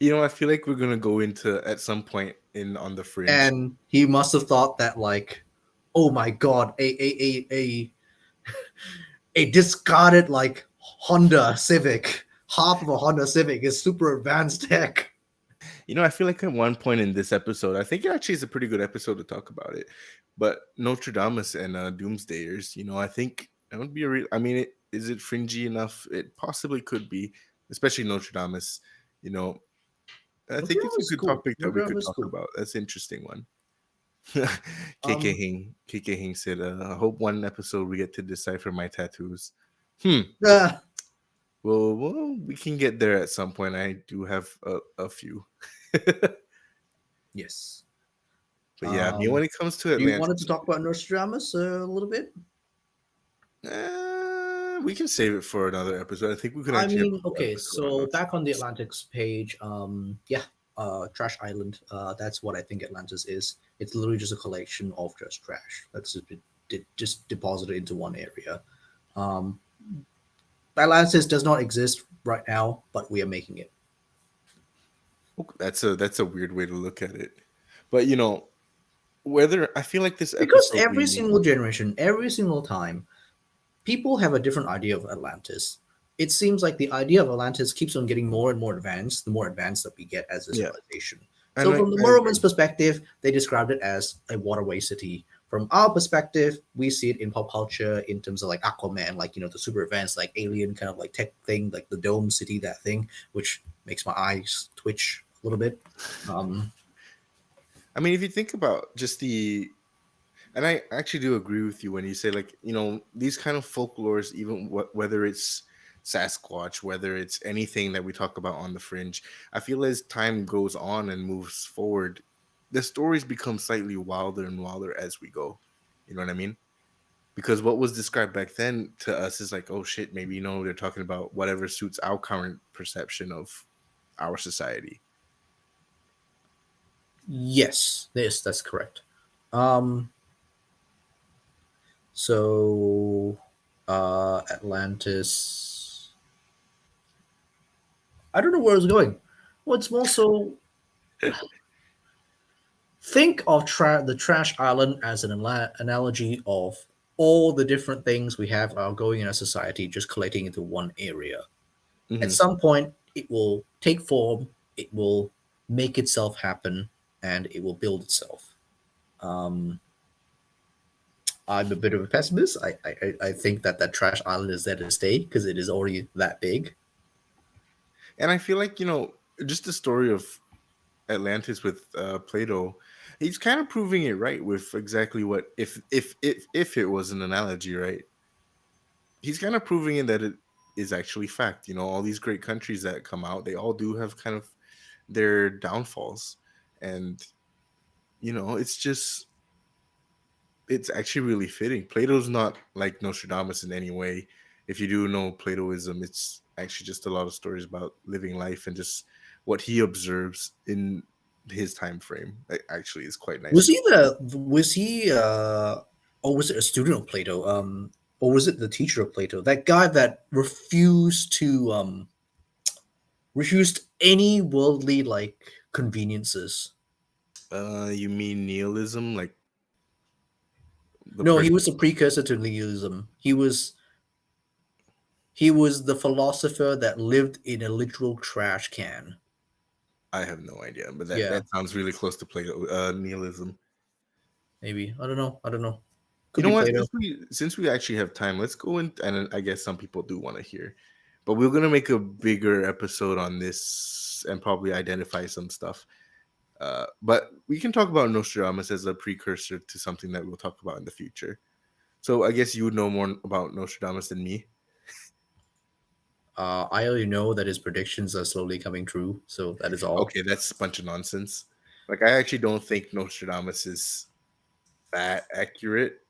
I feel like we're gonna go into at some point in on the Fringe. And he must have thought that like, oh my god, a discarded like Honda Civic, half of a Honda Civic is super advanced tech. I feel like at one point in this episode, I think it actually is a pretty good episode to talk about it. But Notre Dame and Doomsdayers, I think that would be a real. I mean, is it fringy enough? It possibly could be, especially Notre Dame. I Notre think Dame it's a is good cool. topic that we Notre Dame could is talk cool. about. That's an interesting one. Um, KK Hing said, "I hope one episode we get to decipher my tattoos." Hmm. uh, Well, we can get there at some point. I do have a few. But yes. yeah, when it comes to Do you wanted to Atlantis, talk about Nostradamus a little bit? we can save it for another episode. I think we could I actually have mean, a whole okay, episode on so back on the Nostradamus. Atlantis page, yeah, Trash Island. That's what I think Atlantis is. It's literally just a collection of just trash that's just deposited into one area. Um, Atlantis does not exist right now, but we are making it. Okay, that's a weird way to look at it. But whether I feel like this Because episode every we single generation, every single time, people have a different idea of Atlantis. It seems like the idea of Atlantis keeps on getting more and more advanced, the more advanced that we get as a yeah, civilization. and So, I from the I Mormons' agree. perspective, they described it as a waterway city. From our perspective, we see it in pop culture in terms of like Aquaman, like, the super advanced, like alien kind of like tech thing, like the dome city, that thing, which makes my eyes twitch a little bit. Um, I mean, if you think about just and I actually do agree with you when you say like these kind of folklores, even whether it's Sasquatch, whether it's anything that we talk about on the Fringe, I feel as time goes on and moves forward, the stories become slightly wilder and wilder as we go. You know what I mean? Because what was described back then to us is like, oh shit, maybe they're talking about whatever suits our current perception of our society. yes, that's correct. Um, So, Atlantis. I don't know where it's going. What's more so think of the trash island as an analogy of all the different things we have are going in our society just collecting into one area. At Hmm. some point, it will take form, it will make itself happen, and it will build itself. Um, I'm a bit of a pessimist. I think that that trash island is there to stay because it is already that big. And I feel like, just the story of Atlantis with Plato, he's kind of proving it right with exactly what if it was an analogy, right? He's kind of proving it that it is actually fact. All these great countries that come out, they all do have kind of their downfalls, and it's just it's actually really fitting. Plato's not like Nostradamus in any way. If you do know Platoism, it's actually just a lot of stories about living life and just what he observes in his time frame. It actually is quite nice Was to. he the was he or was it a student of Plato? Or was it the teacher of Plato? That guy that refused any worldly like conveniences. You mean nihilism, like the No, he person? was a precursor to nihilism. He was the philosopher that lived in a literal trash can. I have no idea, but that Yeah, that sounds really close to Plato, nihilism. maybe. I don't know. I don't know. You Could know be what? Plato. Since we actually have time, let's go in, and I guess some people do want to hear, but we're gonna make a bigger episode on this and probably identify some stuff. But we can talk about Nostradamus as a precursor to something that we'll talk about in the future. So I guess you would know more about Nostradamus than me. I only know that his predictions are slowly coming true. So that is all. Okay, that's a bunch of nonsense. Like I actually don't think Nostradamus is that accurate.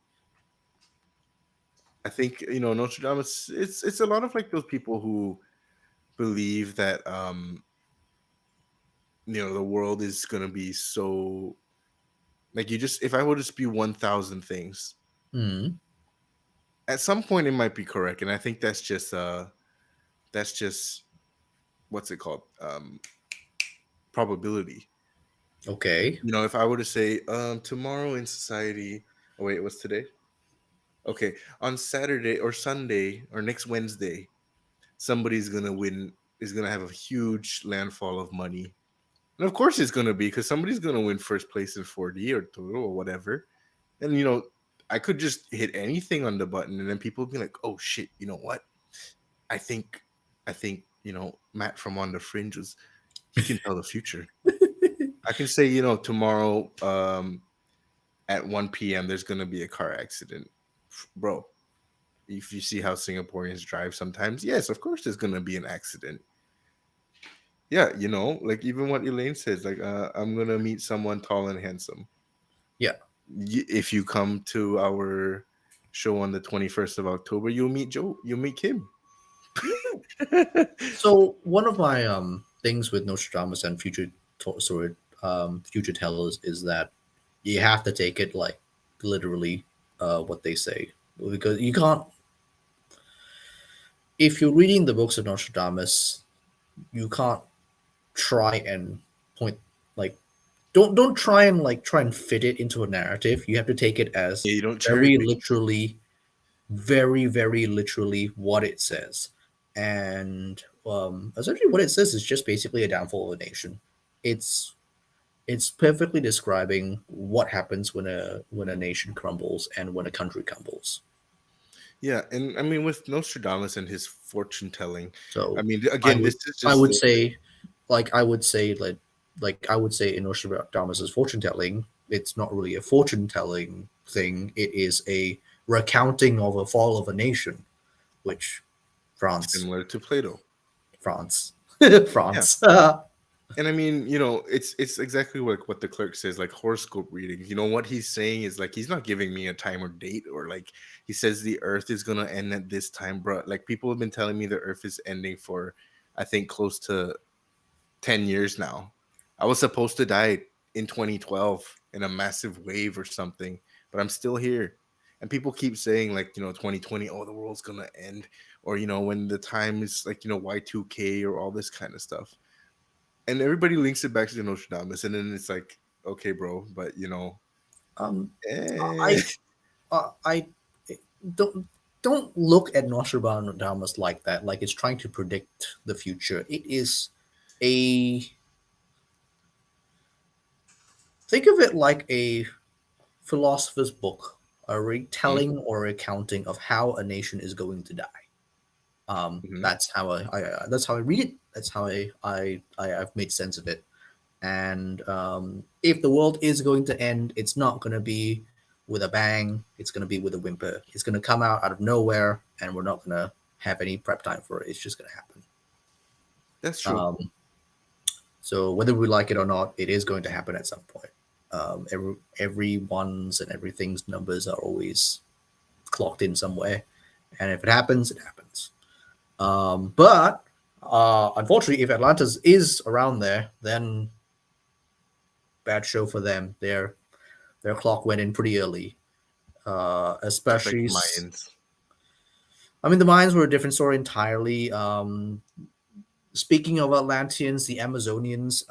I think Nostradamus. It's a lot of like those people who believe that the world is gonna be so like you just if I were to spew 1,000 things, Hmm. at some point it might be correct, and I think that's just what's it called, probability. Okay. If I were to say tomorrow in society, oh wait, what's today? Okay, on Saturday or Sunday or next Wednesday, somebody's gonna win, is gonna have a huge landfall of money. And of course it's gonna be because somebody's gonna win first place in 4D or Toro or whatever. And I could just hit anything on the button and then people would be like, oh shit, you know what? I think Matt from on the Fringe was he can tell the future. I can say, tomorrow at 1 p.m. there's gonna be a car accident. Bro, if you see how Singaporeans drive sometimes, yes, of course there's gonna be an accident. Yeah, like even what Elaine says, like I'm gonna meet someone tall and handsome. Yeah. If you come to our show on the 21st of October, you'll meet Kim. So one of my things with Nostradamus and future tellers is that you have to take it like literally what they say because you can't if you're reading the books of Nostradamus you can't try and point like don't try and fit it into a narrative. You have to take it as Yeah, you don't cherry very pick. literally, very literally what it says. And essentially what it says is just basically a downfall of a nation. It's it's perfectly describing what happens when a nation crumbles and when a country crumbles. Yeah, and I mean with Nostradamus and his fortune telling, I So mean I again, would this is I just would say I would say like I would say in Nostradamus's fortune telling, it's not really a fortune telling thing. It is a recounting of a fall of a nation, which France, similar to Plato. France, Yeah. France. And I mean, it's exactly what the clerk says, like horoscope readings. What he's saying is like he's not giving me a time or date, or like he says the earth is gonna end at this time, bro. Like people have been telling me the earth is ending for I think close to 10 years now. I was supposed to die in 2012 in a massive wave or something, but I'm still here. And people keep saying like, 2020, oh, the world's gonna end, or when the time is like, Y2K or all this kind of stuff. And everybody links it back to Nostradamus, and then it's like, okay, bro, but Um, eh. I I don't don't look at Nostradamus like that. Like it's trying to predict the future. It is a think of it like a philosopher's book, a Mhm, retelling or accounting of how a nation is going to die. mhm, That's how that's how I read it. That's how I've made sense of it. And if the world is going to end, it's not going to be with a bang. It's going to be with a whimper. It's going to come out of nowhere, and we're not going to have any prep time for it. It's just going to happen. that's true. Um, so whether we like it or not, it is going to happen at some point. Everyone's and everything's numbers are always clocked in somewhere, and if it happens, it happens. But unfortunately, if Atlantis is around there, then bad show for them. Their clock went in pretty early. Just like Especially, the Mayans. I mean, the mines were a different story entirely. Speaking of Atlanteans, the Amazonians,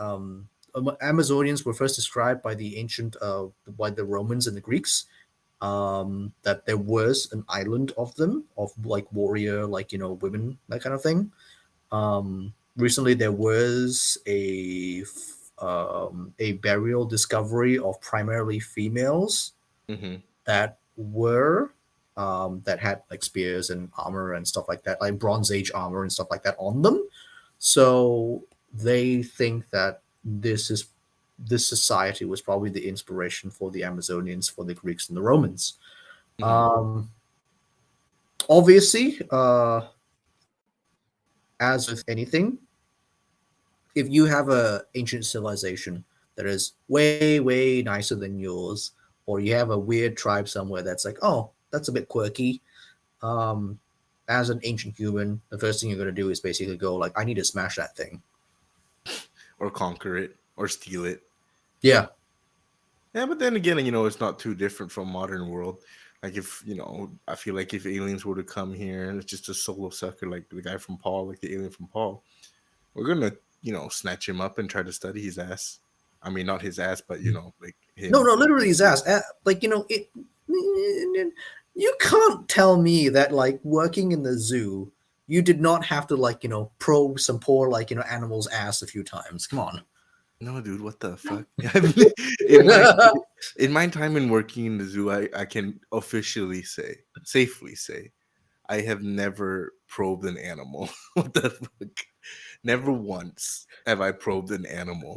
Amazonians were first described by the ancient, by the Romans and the Greeks. That there was an island of them, of like warrior, like women, that kind of thing. Recently, there was a burial discovery of primarily females Hmm. that that had like spears and armor and stuff like that, like Bronze Age armor and stuff like that on them. So they think that this society was probably the inspiration for the Amazonians, for the Greeks and the Romans. Hmm. Um, Obviously, as with anything, if you have a ancient civilization that is way nicer than yours, or you have a weird tribe somewhere that's like, oh, that's a bit quirky, um, as an ancient human, the first thing you're going to do is basically go like, I need to smash that thing. Or conquer it, or steal it. Yeah. Yeah, but then again, it's not too different from modern world. Like if I feel like if aliens were to come here and it's just a solo sucker, like the guy from Paul, like the alien from Paul, we're gonna snatch him up and try to study his ass. I mean, not his ass, but like No, him. no, literally his ass. Like, it. You can't tell me that, like, working in the zoo, you did not have to, like, probe some poor, like, animal's ass a few times. Come on. No, dude, what the fuck? in my in my time in working in the zoo, I can officially say, safely say, I have never probed an animal. What the fuck? Never once have I probed an animal.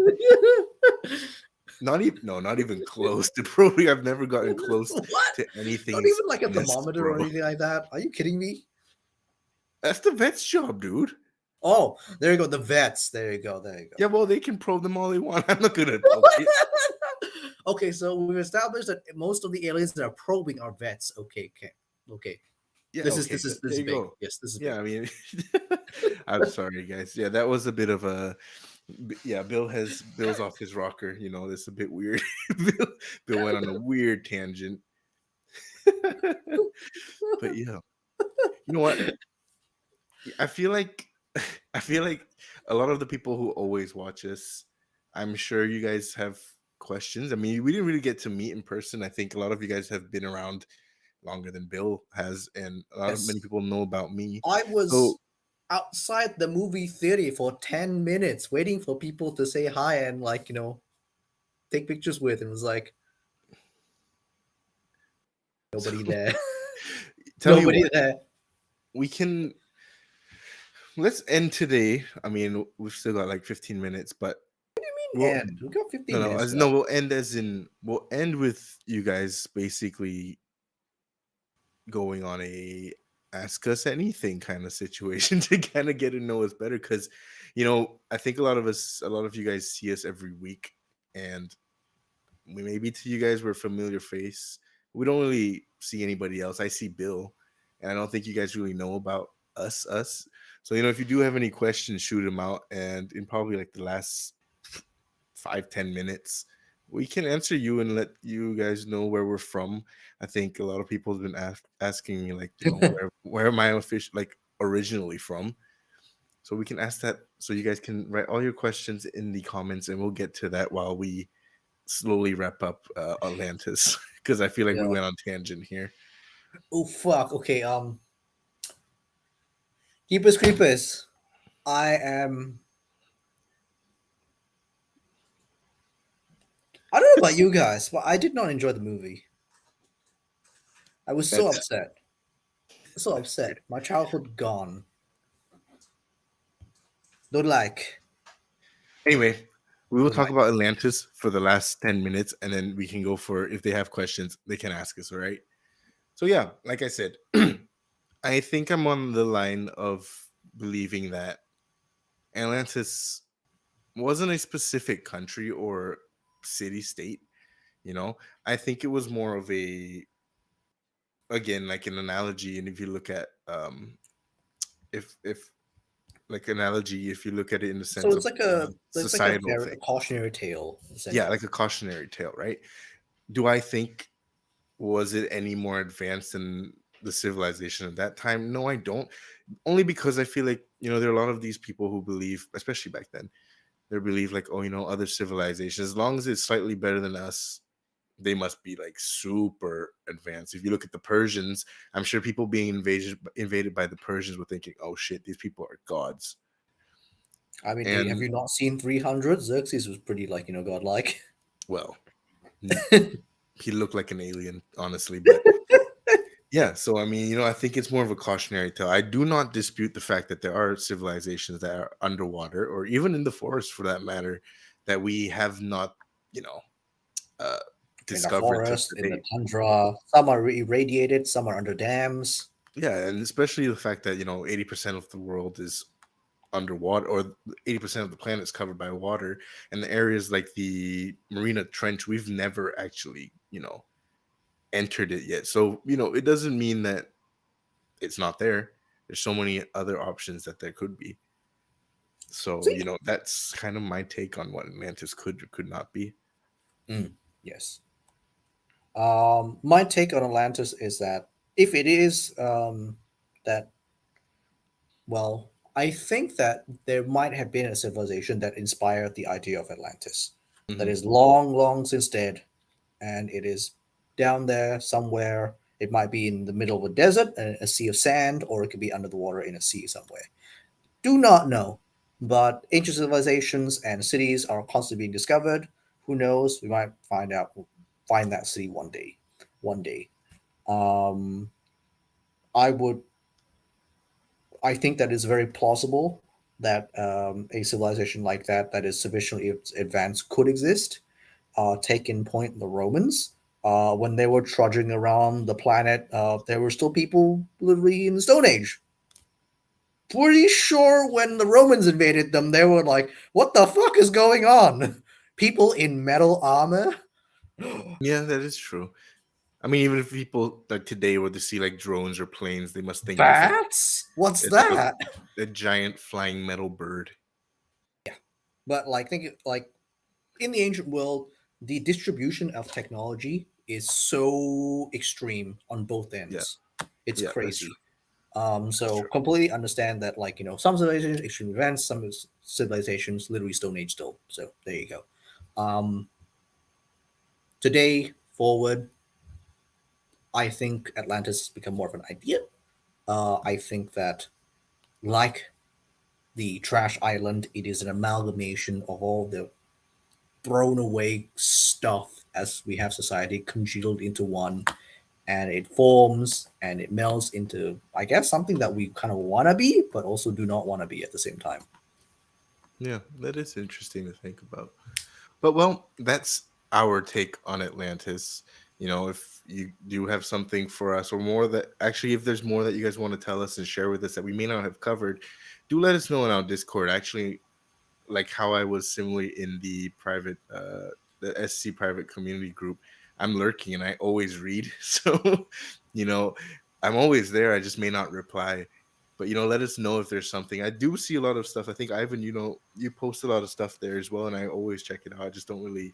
Not even no, not even close to probing. I've never gotten close What? to Not anything's even like a penis, thermometer or bro. anything like that. Are you kidding me? That's the vet's job, dude. Oh, there you go. The vets. There you go. There you go. Yeah, well, they can probe them all they want. I'm not gonna touch it. Okay, so we've established that most of the aliens that are probing are vets. Okay. Yeah, This is okay, this is there this is you big. go. Yes, this is Yeah, big. I mean, I'm sorry, guys. Yeah, that was a bit of a. Yeah, Bill's off his rocker. This is a bit weird. Bill went on a weird tangent. But yeah, you know what? I feel like I feel like a lot of the people who always watch us, I'm sure you guys have questions. I mean, we didn't really get to meet in person. I think a lot of you guys have been around longer than Bill has, and many Yes. people know about me. I So was outside the movie theater for 10 minutes waiting for people to say hi and like, take pictures with, and it was like so nobody there. tell you Nobody what, there. we can let's end today. I mean, we've still got like 15 minutes, but well, And we got no, 15 no, minutes as no, left. we'll end with you guys basically going on a ask us anything kind of situation to kind of get to know us better, because I think a lot of you guys see us every week, and we maybe to you guys we're a familiar face. We don't really see anybody else. I see Bill, and I don't think you guys really know about us. So if you do have any questions, shoot them out, and in probably like the last 5-10 minutes we can answer you and let you guys know where we're from. I think a lot of people have been asking me, like, where am I official, like, originally from? So we can ask that. So you guys can write all your questions in the comments, and we'll get to that while we slowly wrap up Atlantis, because I feel like we Yeah. went on tangent here. Oh fuck. Okay. Keepers creepers. I am. I don't know about you guys, but I did not enjoy the movie. I was so That's upset. So upset. My childhood gone. Don't like. anyway. We will Don't talk like. about Atlantis for the last 10 minutes, and then we can go for, if they have questions, they can ask us. All right. So yeah, like I said, I think I'm on the line of believing that Atlantis wasn't a specific country or city state. You know, I think it was more of a, again, like an analogy. And if you look at if like analogy, if you look at it in the So sense it's of like a it's like a societal very a thing, cautionary tale, yeah, essentially. like a cautionary tale, right? Do I think, was it any more advanced than the civilization at that time? No, I don't. Only because I feel like, there are a lot of these people who believe, especially back then, they believe like, oh, other civilizations, as long as it's slightly better than us, they must be like super advanced. If you look at the Persians, I'm sure people being invaded by the Persians were thinking, oh shit, these people are gods. I mean, have And you not seen 300? Xerxes was pretty like godlike. well, he he looked like an alien, honestly. But yeah, so I mean, I think it's more of a cautionary tale. I do not dispute the fact that there are civilizations that are underwater, or even in the forest for that matter, that we have not, you know, uh, In the discovered to forest, in the date. tundra. Some are irradiated, some are under dams. Yeah, and especially the fact that 80% of the world is underwater, or 80% of the planet is covered by water, and the areas like the Marina Trench, we've never actually, entered it yet. So it doesn't mean that it's not there. There's so many other options that there could be. So, So that's kind of my take on what Atlantis could or could not be. yeah. Yes. My take on Atlantis is that if it is that, well, I think that there might have been a civilization that inspired the idea of Atlantis that Hmm. is long, long since dead, and it is down there somewhere. It might be in the middle of a desert, a sea of sand, or it could be under the water in a sea somewhere. Do not know. But ancient civilizations and cities are constantly being discovered. Who knows? We might find that city one day. One day. Um, I would. I think that is very plausible that a civilization like that is sufficiently advanced could exist. Take in point the Romans. When they were trudging around the planet, there were still people literally in the Stone Age. Pretty sure when the Romans invaded them, they were like, "What the fuck is going on?" People in metal armor. Yeah, that is true. I mean, even if people like today were to see like drones or planes, they must think it's like Bats? What's it's like that? a giant flying metal bird. But like, think like in the ancient world, the distribution of technology is so extreme on both Yeah, ends. It's yeah, that's true. crazy. That's So true. completely understand that, like some civilizations extreme events, some civilizations literally Stone Age still. So there you go. Um, Today forward, I think Atlantis has become more of an idea. I think that, like the Trash Island, it is an amalgamation of all the thrown away stuff as we have society congealed into one, and it forms and it melts into, I guess, something that we kind of want to be, but also do not want to be at the same time. Yeah, that is interesting to think about. But well, that's our take on Atlantis. If you do have something for us, or more, that actually, if there's more that you guys want to tell us and share with us that we may not have covered, do let us know in our Discord. Actually, like how I was similarly in the SC private community group, I'm lurking and I always read. So, you know, I'm always there. I just may not reply. But let us know if there's something. I do see a lot of stuff. I think Ivan, you post a lot of stuff there as well, and I always check it out. I just don't really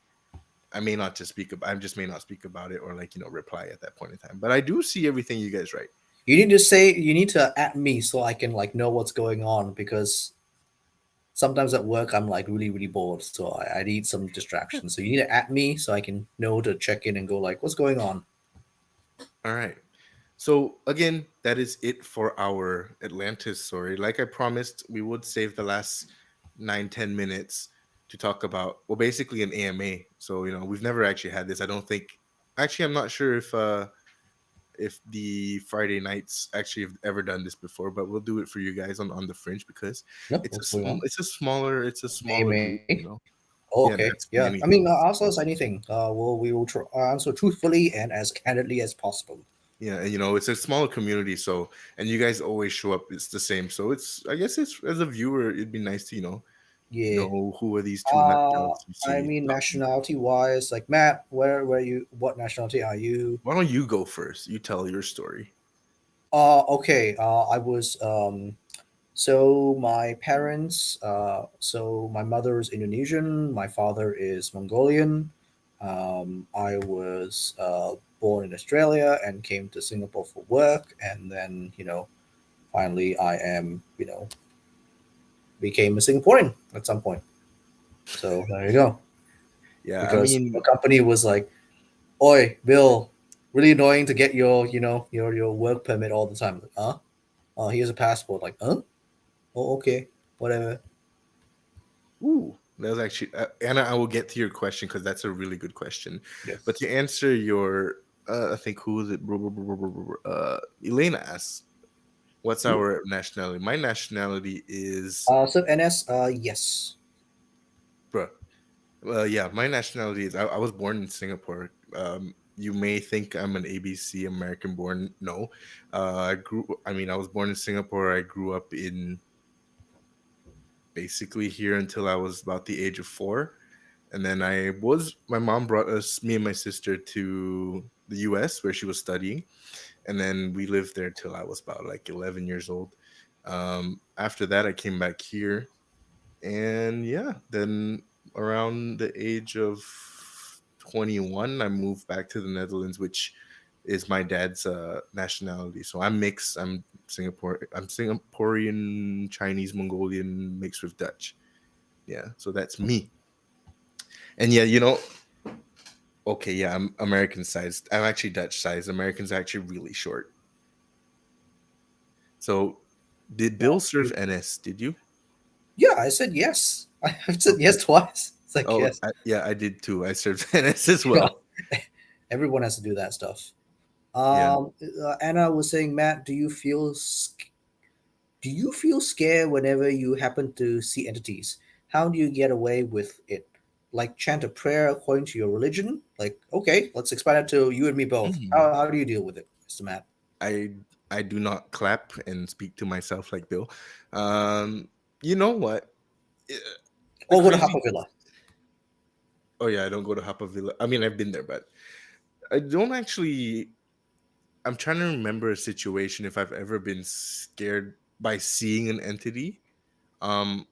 I may not just speak about. I just may not speak about it or like reply at that point in time. But I do see everything you guys write. You need to add me so I can like know what's going on, because sometimes at work I'm like really really bored, so I need some distraction. So you need to add me so I can know to check in and go like, what's going on? All right. So again, that is it for our Atlantis story. Like I promised, we would save the last 9-10 minutes to talk about basically an AMA. So we've never actually had this. I don't think. Actually, I'm not sure if the Friday nights actually have ever done this before, but we'll do it for you guys on the Fringe because No, what's going on? it's a smaller group. AMA. Oh, Yeah, okay. that's Yeah. I anything. mean, ask us anything. We will answer truthfully and as candidly as possible. Yeah, and it's a smaller community, so and you guys always show up. It's the same, so it's I guess it's as a viewer, it'd be nice to Yeah. know who are these two nutjobs you I see mean, talking about. nationality wise, like Matt, where you? What nationality are you? Why don't you go first? You tell your story. Okay. I was So my parents, so my mother is Indonesian, my father is Mongolian. I was born in Australia and came to Singapore for work, and then finally I am became a Singaporean at some point. So there you go. Yeah, I Because the mean, company was like, "Oi, Bill, really annoying to get your your work permit all the time." Like, huh? Oh, here's a passport. Like, huh? Oh, okay, whatever. ooh, that was actually Anna. I will get to your question because that's a really good question. But Yes. to answer your, I think who was it? Elena asked, "What's our nationality?" My nationality is, So NS, yes. bruh. Yeah, my nationality is. I was born in Singapore. You may think I'm an ABC American born. No, I grew. I mean, I was born in Singapore. I grew up in basically here until I was about the age of 4, and then my mom brought us, me and my sister, to the U.S. where she was studying, and then we lived there till I was about like 11 years old. After that, I came back here, and yeah, then around the age of 21, I moved back to the Netherlands, which is my dad's nationality. So I'm mixed. I'm Singaporean, Chinese, Mongolian mixed with Dutch. Yeah, so that's me. And yeah, okay, yeah, I'm American sized. I'm actually Dutch sized. Americans are actually really short. So did Bill serve NS? Did you? Yeah, I said yes. I said Okay. yes twice. It's like Oh, yes. yeah, I did too. I served NS as You know, well. everyone has to do that stuff. Yeah. Anna was saying, Matt, do you feel scared whenever you happen to see entities? How do you get away with it? Like chant a prayer according to your religion? Like, okay, let's expand it to you and me both. Mhm. How do you deal with it, Mr. Matt? I I do not clap and speak to myself like Bill. Um, you know what? Eh, The Or go to crazy. Happy Villa. Oh yeah, I don't go to Happavilla. Villa. I mean, I've been there, but I don't actually. I'm trying to remember a situation if I've ever been scared by seeing an entity. Um,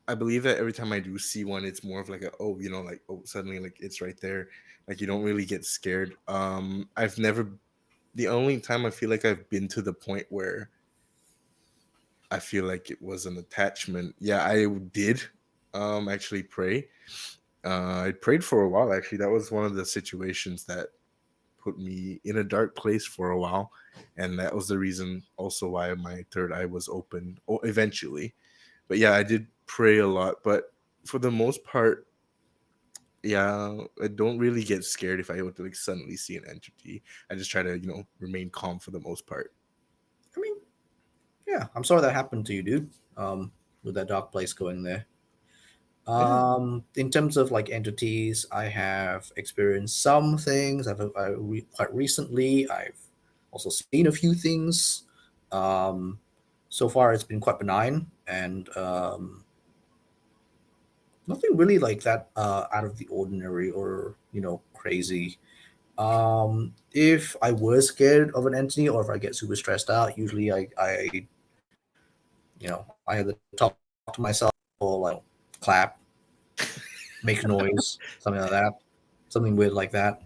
I believe that every time I do see one, it's more of like like suddenly like it's right there. Like you don't really get scared. I've never. The only time I feel like I've been to the point where I feel like it was an attachment. Yeah, I did actually pray. I prayed for a while actually. That was one of the situations that put me in a dark place for a while, and that was the reason also why my third eye was open eventually. But yeah, I did pray a lot, but for the most part, yeah, I don't really get scared if I were to like suddenly see an entity. I just try to remain calm for the most part. I mean, yeah, I'm sorry that happened to you, dude. With that dark place going there. Yeah. In terms of like entities, I have experienced some things. Quite recently, I've also seen a few things. Um, so far, it's been quite benign and nothing really like that out of the ordinary or crazy. If I was scared of an entity or if I get super stressed out, usually I I either talk to myself or like clap, make noise, something like that. something weird like that.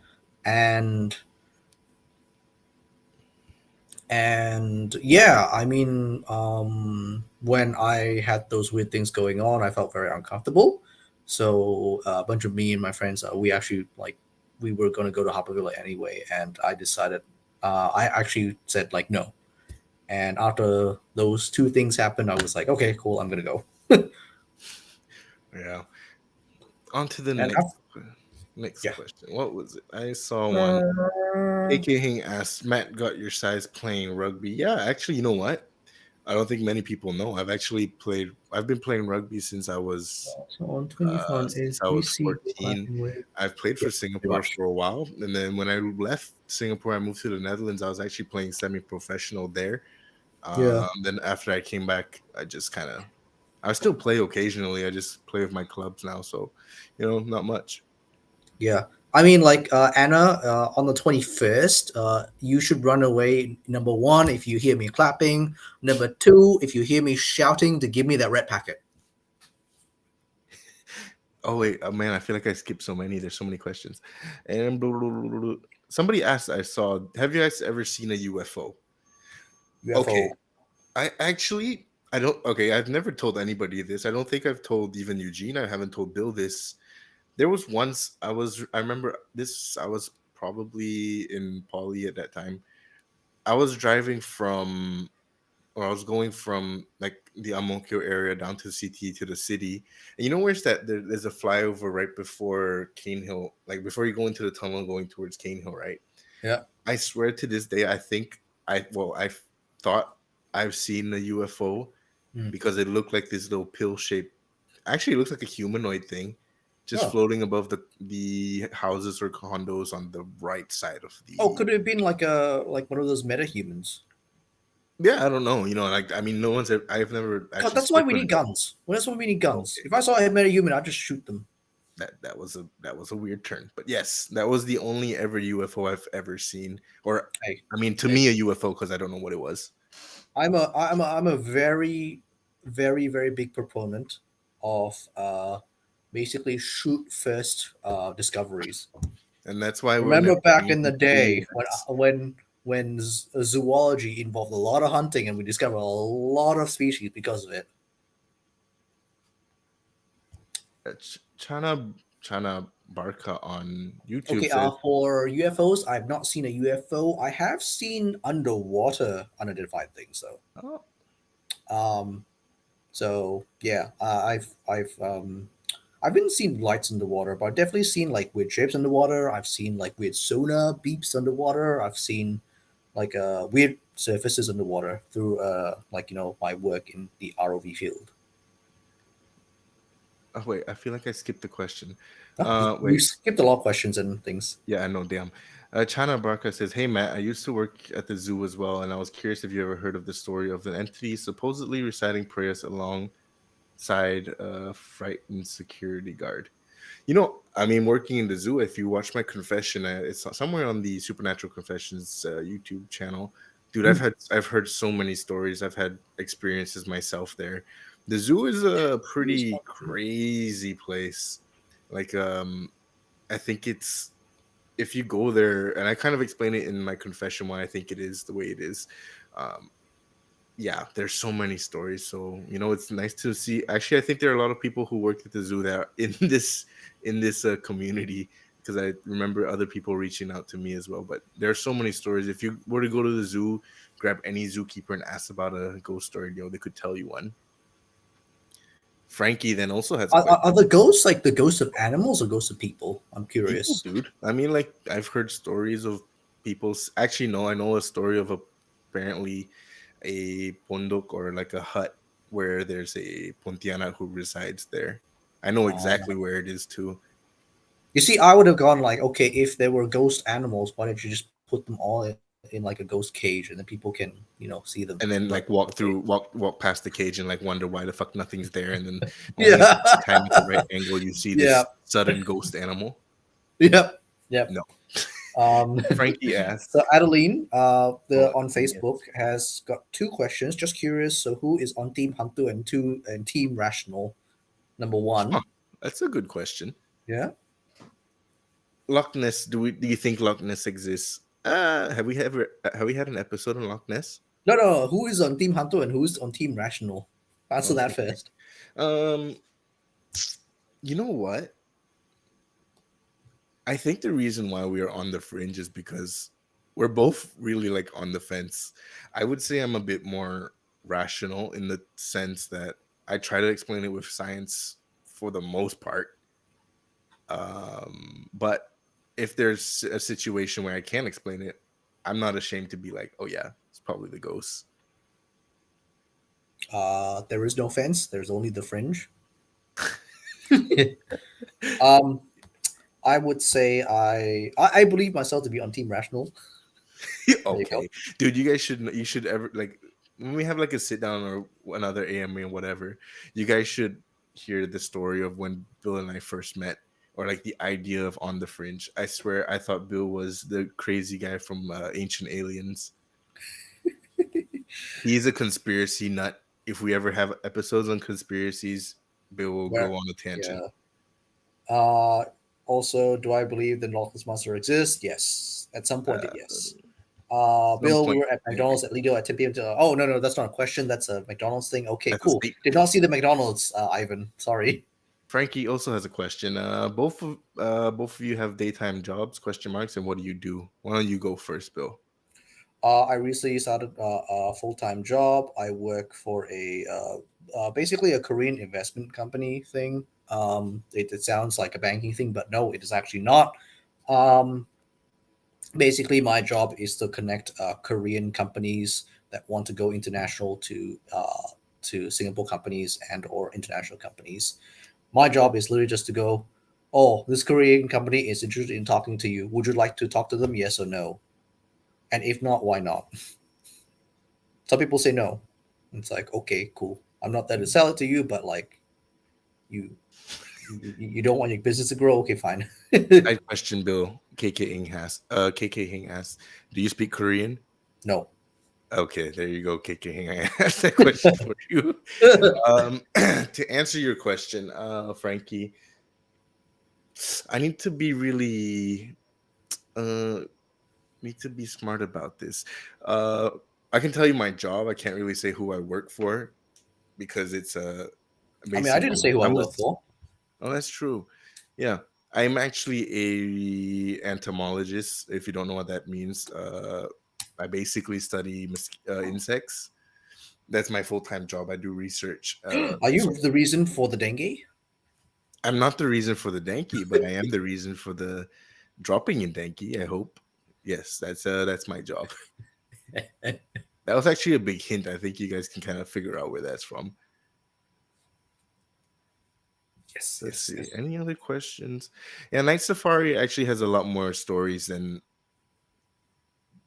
And yeah, I mean, when I had those weird things going on, I felt very uncomfortable. So a bunch of me and my friends, we actually like we were going to go to Harper Villa anyway, and I decided, I actually said like no. And after those two things happened, I was like, okay, cool, I'm gonna go. Yeah. On to the And next yeah, question. What was it? I saw one. AK Hing asked, Matt got your size playing rugby. Yeah, actually, you know what? I don't think many people know. I've been playing rugby so on 21 since is I was BC 14. with I've played yeah, for pretty Singapore much. for a while. And then when I left Singapore, I moved to the Netherlands. I was actually playing semi-professional there. Yeah, Then after I came back, I still play occasionally. I just play with my clubs now. So, not much. yeah. I mean, like Anna, on the 21st, you should run away. Number one, if you hear me clapping. Number two, if you hear me shouting to give me that red packet. Oh wait, man, I feel like I skipped so many. There's so many questions. And somebody asked, I saw, have you guys ever seen a UFO? Okay, UFO. I don't. Okay, I've never told anybody this. I don't think I've told even Eugene. I haven't told Bill this. There was once I remember this. I was probably in poly at that time. I was driving from or I was going from like the Amokyo area down to CT to the city. And you know where's there's a flyover right before Cane Hill, like before you go into the tunnel going towards Cane Hill, right? Yeah. I swear to this day, I think I thought I've seen a UFO Mm. because it looked like this little pill shaped. Actually, it looks like a humanoid thing, just Oh. floating above the houses or condos on the right side of Oh, the. could it have been like one of those metahumans? Yeah, I don't know. Like I mean, no one's. I've never God, actually that's why we spoken need about. guns. Well, that's why we need guns. Okay, If I saw a metahuman, I'd just shoot them. that was a weird turn, but yes, that was the only ever UFO I've ever seen, or Hey, I mean, to hey, me, a UFO because I don't know what it was, I'm a very, very, very big proponent of basically shoot first discoveries. and that's why we'll Remember never back be in the nuclear day when weapons. zoology involved a lot of hunting and we discovered a lot of species because of it. Chana Barca on YouTube Okay, says, for UFOs, I've not seen a UFO. I have seen underwater unidentified things though. "Oh, Um, so yeah, I've been seeing lights underwater, but I've definitely seen like weird shapes underwater. I've seen like weird sonar beeps underwater. I've seen like weird surfaces underwater through like my work in the ROV field. oh wait, I feel like I skipped the question. We Wait, skipped a lot of questions and things. yeah, I know, damn. Chana Barca says, "Hey Matt, I used to work at the zoo as well, and I was curious if you ever heard of the story of the entity supposedly reciting prayers alongside a frightened security guard." I mean, working in the zoo, if you watch my confession, it's somewhere on the Supernatural Confessions YouTube channel. Dude, Hmm. I've heard so many stories. I've had experiences myself there. The zoo is a pretty crazy place. Like, I think it's if you go there, and I kind of explain it in my confession why I think it is the way it is. Um, yeah, there's so many stories. So it's nice to see. Actually, I think there are a lot of people who work at the zoo that are in this community because I remember other people reaching out to me as well. But there are so many stories. If you were to go to the zoo, grab any zookeeper and ask about a ghost story, they could tell you one. Frankie then also has a Are question. the ghosts like the ghosts of animals or ghosts of people? I'm People, curious. dude. I mean, like I've heard stories of people's. Actually, no, I know a story of apparently a pondok or like a hut where there's a Pontiana who resides there. I know Um, exactly where it is too. you see, I would have gone like, okay, if there were ghost animals, why don't you just put them all in like a ghost cage, and then people can see them. And then But like walk okay, through, walk past the cage and like wonder why the fuck nothing's there. And then only at yeah, the right time at the right angle you see yeah, this sudden ghost animal. yep, yep. No. Um, Frankie asked. so Adeline, the Oh, on Facebook yes. has got two questions. Just curious. So who is on Team Hunter and Team Rational? Number Huh, one, that's a good question. yeah. Loch Ness. Do you think Loch Ness exists? Have we had an episode on Loch Ness? No, no. Who is on Team Hunter and who's on Team Rational? Answer that Okay. first. Um, you know what? I think the reason why we are on the fringe is because we're both really like on the fence. I would say I'm a bit more rational in the sense that I try to explain it with science for the most part. But if there's a situation where I can't explain it, I'm not ashamed to be like, oh yeah, it's probably the ghosts. There is no fence. There's only the fringe. um, I would say I believe myself to be on Team Rational. There you go. Okay, dude, you should ever like when we have like a sit down or another AMA or whatever, you guys should hear the story of when Bill and I first met, or like the idea of on the fringe. I swear, I thought Bill was the crazy guy from Ancient Aliens. He's a conspiracy nut. If we ever have episodes on conspiracies, Bill will Where, go on a tangent. yeah. Also, do I believe the Loch Ness monster exists? Yes. At some point, yes. Bill, we point, were at McDonald's at Lido at 10 p.m. Oh, no, that's not a question. That's a McDonald's thing. Okay, That's a cool. statement. Did not see the McDonald's, Ivan. Sorry. Frankie also has a question. Both of you have daytime jobs? Question marks. And what do you do? Why don't you go first, Bill? I recently started a full-time job. I work for basically a Korean investment company thing. It sounds like a banking thing, but no, it is actually not. Um, Basically, my job is to connect Korean companies that want to go international to Singapore companies and or international companies. My job is literally just to go, oh, this Korean company is interested in talking to you. Would you like to talk to them? Yes or no? And if not, why not? Some people say no. It's like, okay, cool. I'm not there to sell it to you, but like, you you don't want your business to grow. Okay, fine. I question Bill. KK Hing asks, do you speak Korean? No. Okay, there you go, KK Hing. I asked that question for you. To answer your question, Frankie, I need to be really need to be smart about this. I can tell you my job. I can't really say who I work for because it's I mean, I didn't say who I work for. Oh, that's true. Yeah, I'm actually a entomologist. If you don't know what that means, I basically study insects. That's my full-time job. I do research. Are you the reason for the dengue? I'm not the reason for the dengue, but I am the reason for the dropping in dengue. I hope. Yes, that's my job. That was actually a big hint. I think you guys can kind of figure out where that's from. Yes. Let's see. Any other questions? Yeah, Night Safari actually has a lot more stories than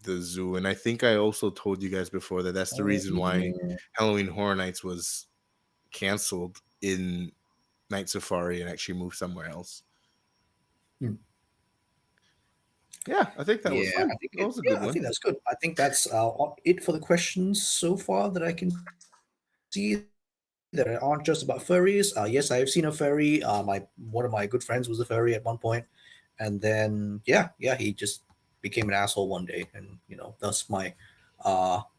the zoo, and I think I also told you guys before that that's the reason why Halloween Horror Nights was canceled in Night Safari and actually moved somewhere else. Yeah, I think that was fun. That was a good one. I think that's good. I think that's it for the questions so far that I can see that aren't just about furries. Yes, I have seen a furry. One of my good friends was a furry at one point, and then he just became an asshole one day, and thus my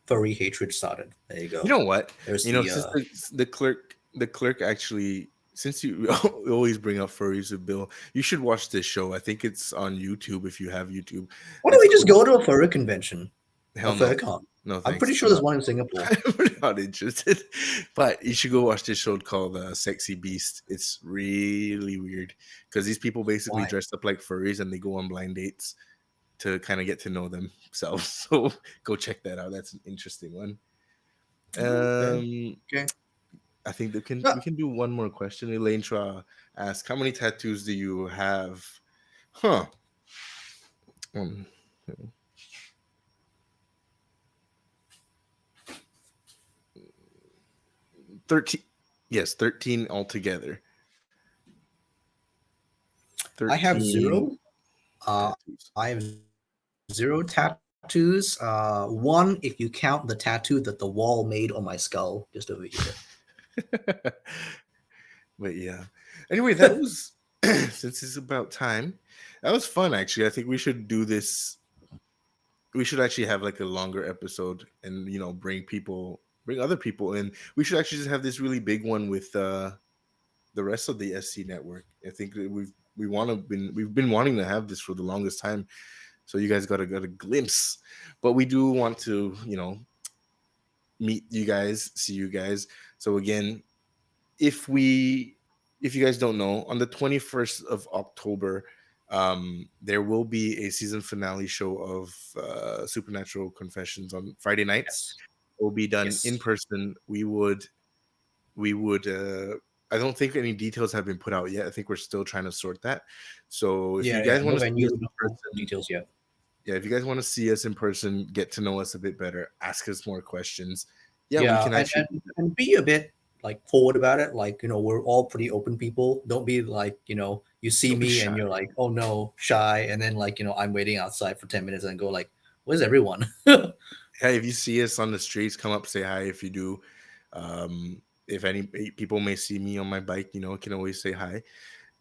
furry hatred started. There you go. You know what? There's since the clerk actually, since you always bring up furries with Bill, you should watch this show. I think it's on YouTube if you have YouTube. Why don't we just go to a furry convention? Hell a no. FurCon? No, thanks. I'm pretty sure there's one in Singapore. I'm not interested. But you should go watch this show called Sexy Beast. It's really weird because these people basically dress up like furries and they go on blind dates to kind of get to know themselves. So go check that out. That's an interesting one. Okay. I think we can do one more question. Elaine Tra asks, how many tattoos do you have? 13. Yes, 13 altogether. 13 I have 0. Tattoos. I have 0 tattoos. One, if you count the tattoo that the wall made on my skull, just over here. But yeah. Anyway, that was since it's about time, that was fun actually. I think we should do this. We should actually have like a longer episode, and bring other people in. We should actually just have this really big one with the rest of the SC network. I think that we've been wanting to have this for the longest time. So you guys got a glimpse, but we do want to meet you guys, see you guys. So again, if we if you guys don't know, on the 21st of October, there will be a season finale show of Supernatural Confessions on Friday nights. Yes. It will be done in Yes. person. We would I don't think any details have been put out yet. I think we're still trying to sort that. So if Yeah, you yeah. guys No want to see venue, us in no person, details yet. yeah, if you guys want to see us in person, get to know us a bit better, ask us more questions. Yeah, we Yeah, can actually and be a bit like forward about it. Like, we're all pretty open people. Don't be like, you see don't be me shy. and you're like, oh no, shy, and then like, I'm waiting outside for 10 minutes and go like, where's everyone? Hey, if you see us on the streets, come up, say hi. If you do, if any people may see me on my bike, can always say hi.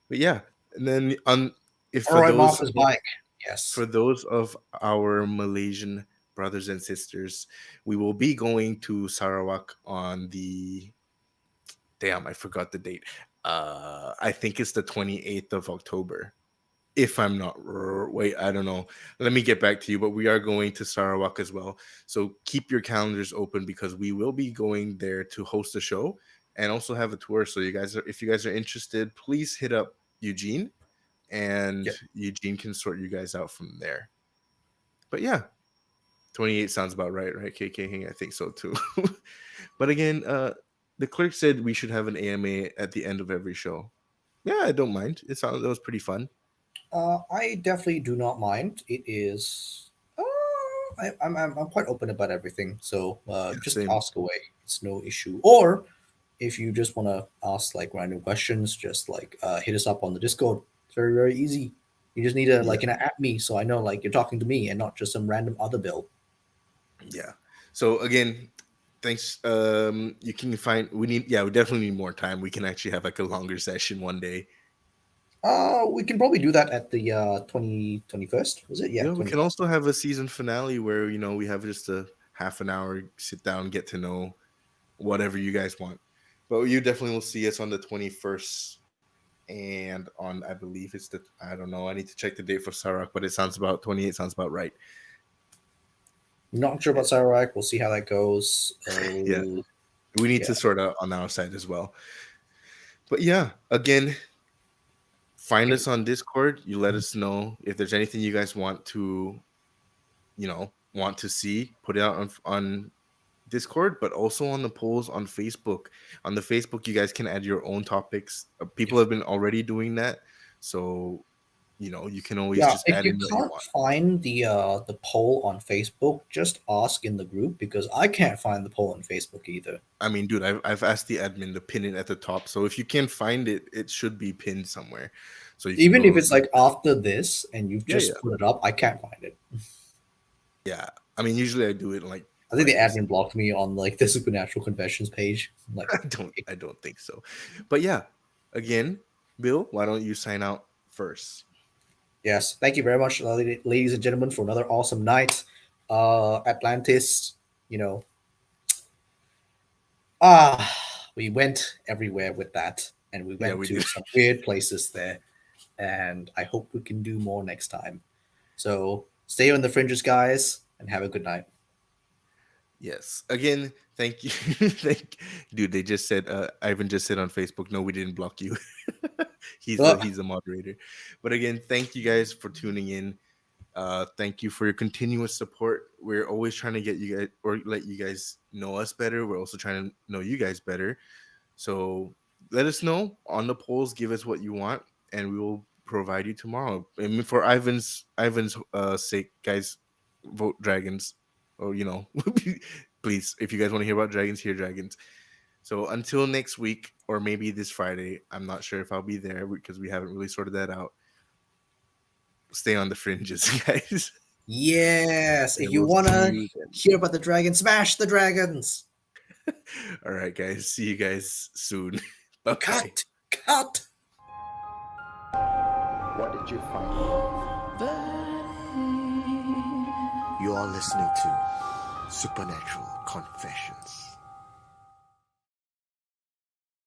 But yeah, and then on if All right, Marcus bike. Yes. for those of our Malaysian brothers and sisters, we will be going to Sarawak on the damn, I forgot the date. I think it's the 28th of October. If I'm not wait, I don't know. Let me get back to you, but we are going to Sarawak as well. So keep your calendars open because we will be going there to host a show and also have a tour. So if you guys are interested, please hit up Eugene and Yep. Eugene can sort you guys out from there. But yeah, 28 sounds about right, KK? I think so too. But again, the clerk said we should have an AMA at the end of every show. Yeah, I don't mind. That was pretty fun. I definitely do not mind. It is. I'm quite open about everything. So Yeah, just same. ask away. It's no issue. Or if you just want to ask like random questions, just like hit us up on the Discord. It's very very easy. You just need to Yeah, like at me so I know like you're talking to me and not just some random other bill. yeah. So again, thanks. You can find we definitely need more time. We can actually have like a longer session one day. We can probably do that at the 21st. Was it? Yeah, Yeah, we can 21st. also have a season finale where we have just a half an hour sit down, get to know whatever you guys want. But you definitely will see us on the 21st, and on I believe it's the I don't know. I need to check the date for Sarak, but it sounds about 28. Sounds about right. Not sure about Sarawak. We'll see how that goes. Yeah, we need Yeah. to sort out on our side as well. But yeah, again, find It- us on Discord. You let us know if there's anything you guys want to see. Put it out on Discord, but also on the polls on Facebook. On the Facebook, you guys can add your own topics. People have been already doing that, so you can always Yeah, just if add you in what you can't want. find the poll on Facebook, just ask in the group because I can't find the poll on Facebook either. I mean, dude, I've asked the admin to pin it at the top, so if you can find it, it should be pinned somewhere, so you can Even if go. it's like after this and you've Yeah, just yeah, put it up, I can't find it. yeah. I mean, usually I do it in like I think the 5 admin blocked me on like the Supernatural Confessions page. Like, I don't think so. But yeah, again, Bill, why don't you sign out first? yes, thank you very much, ladies and gentlemen, for another awesome night. Atlantis, you know, we went everywhere with that, and we Yeah, went we to did. some weird places there, and I hope we can do more next time. So stay on the fringes, guys, and have a good night. Yes. Again, thank you. Dude, they just said Ivan just said on Facebook, no, we didn't block you. Uh, He's a moderator. But again, thank you guys for tuning in. Thank you for your continuous support. We're always trying to get you guys or let you guys know us better. We're also trying to know you guys better. So let us know on the polls. Give us what you want, and we will provide you tomorrow. And for Ivan's sake, guys, vote dragons. Or please, if you guys want to hear about dragons, hear dragons. So until next week, or maybe this Friday, I'm not sure if I'll be there because we haven't really sorted that out. Stay on the fringes, guys. yes, if And you we'll see wanna you then. hear about the dragons, smash the dragons. All right, guys. See you guys soon. Bye bye. Cut, cut. did you find? You are listening to Supernatural Confessions.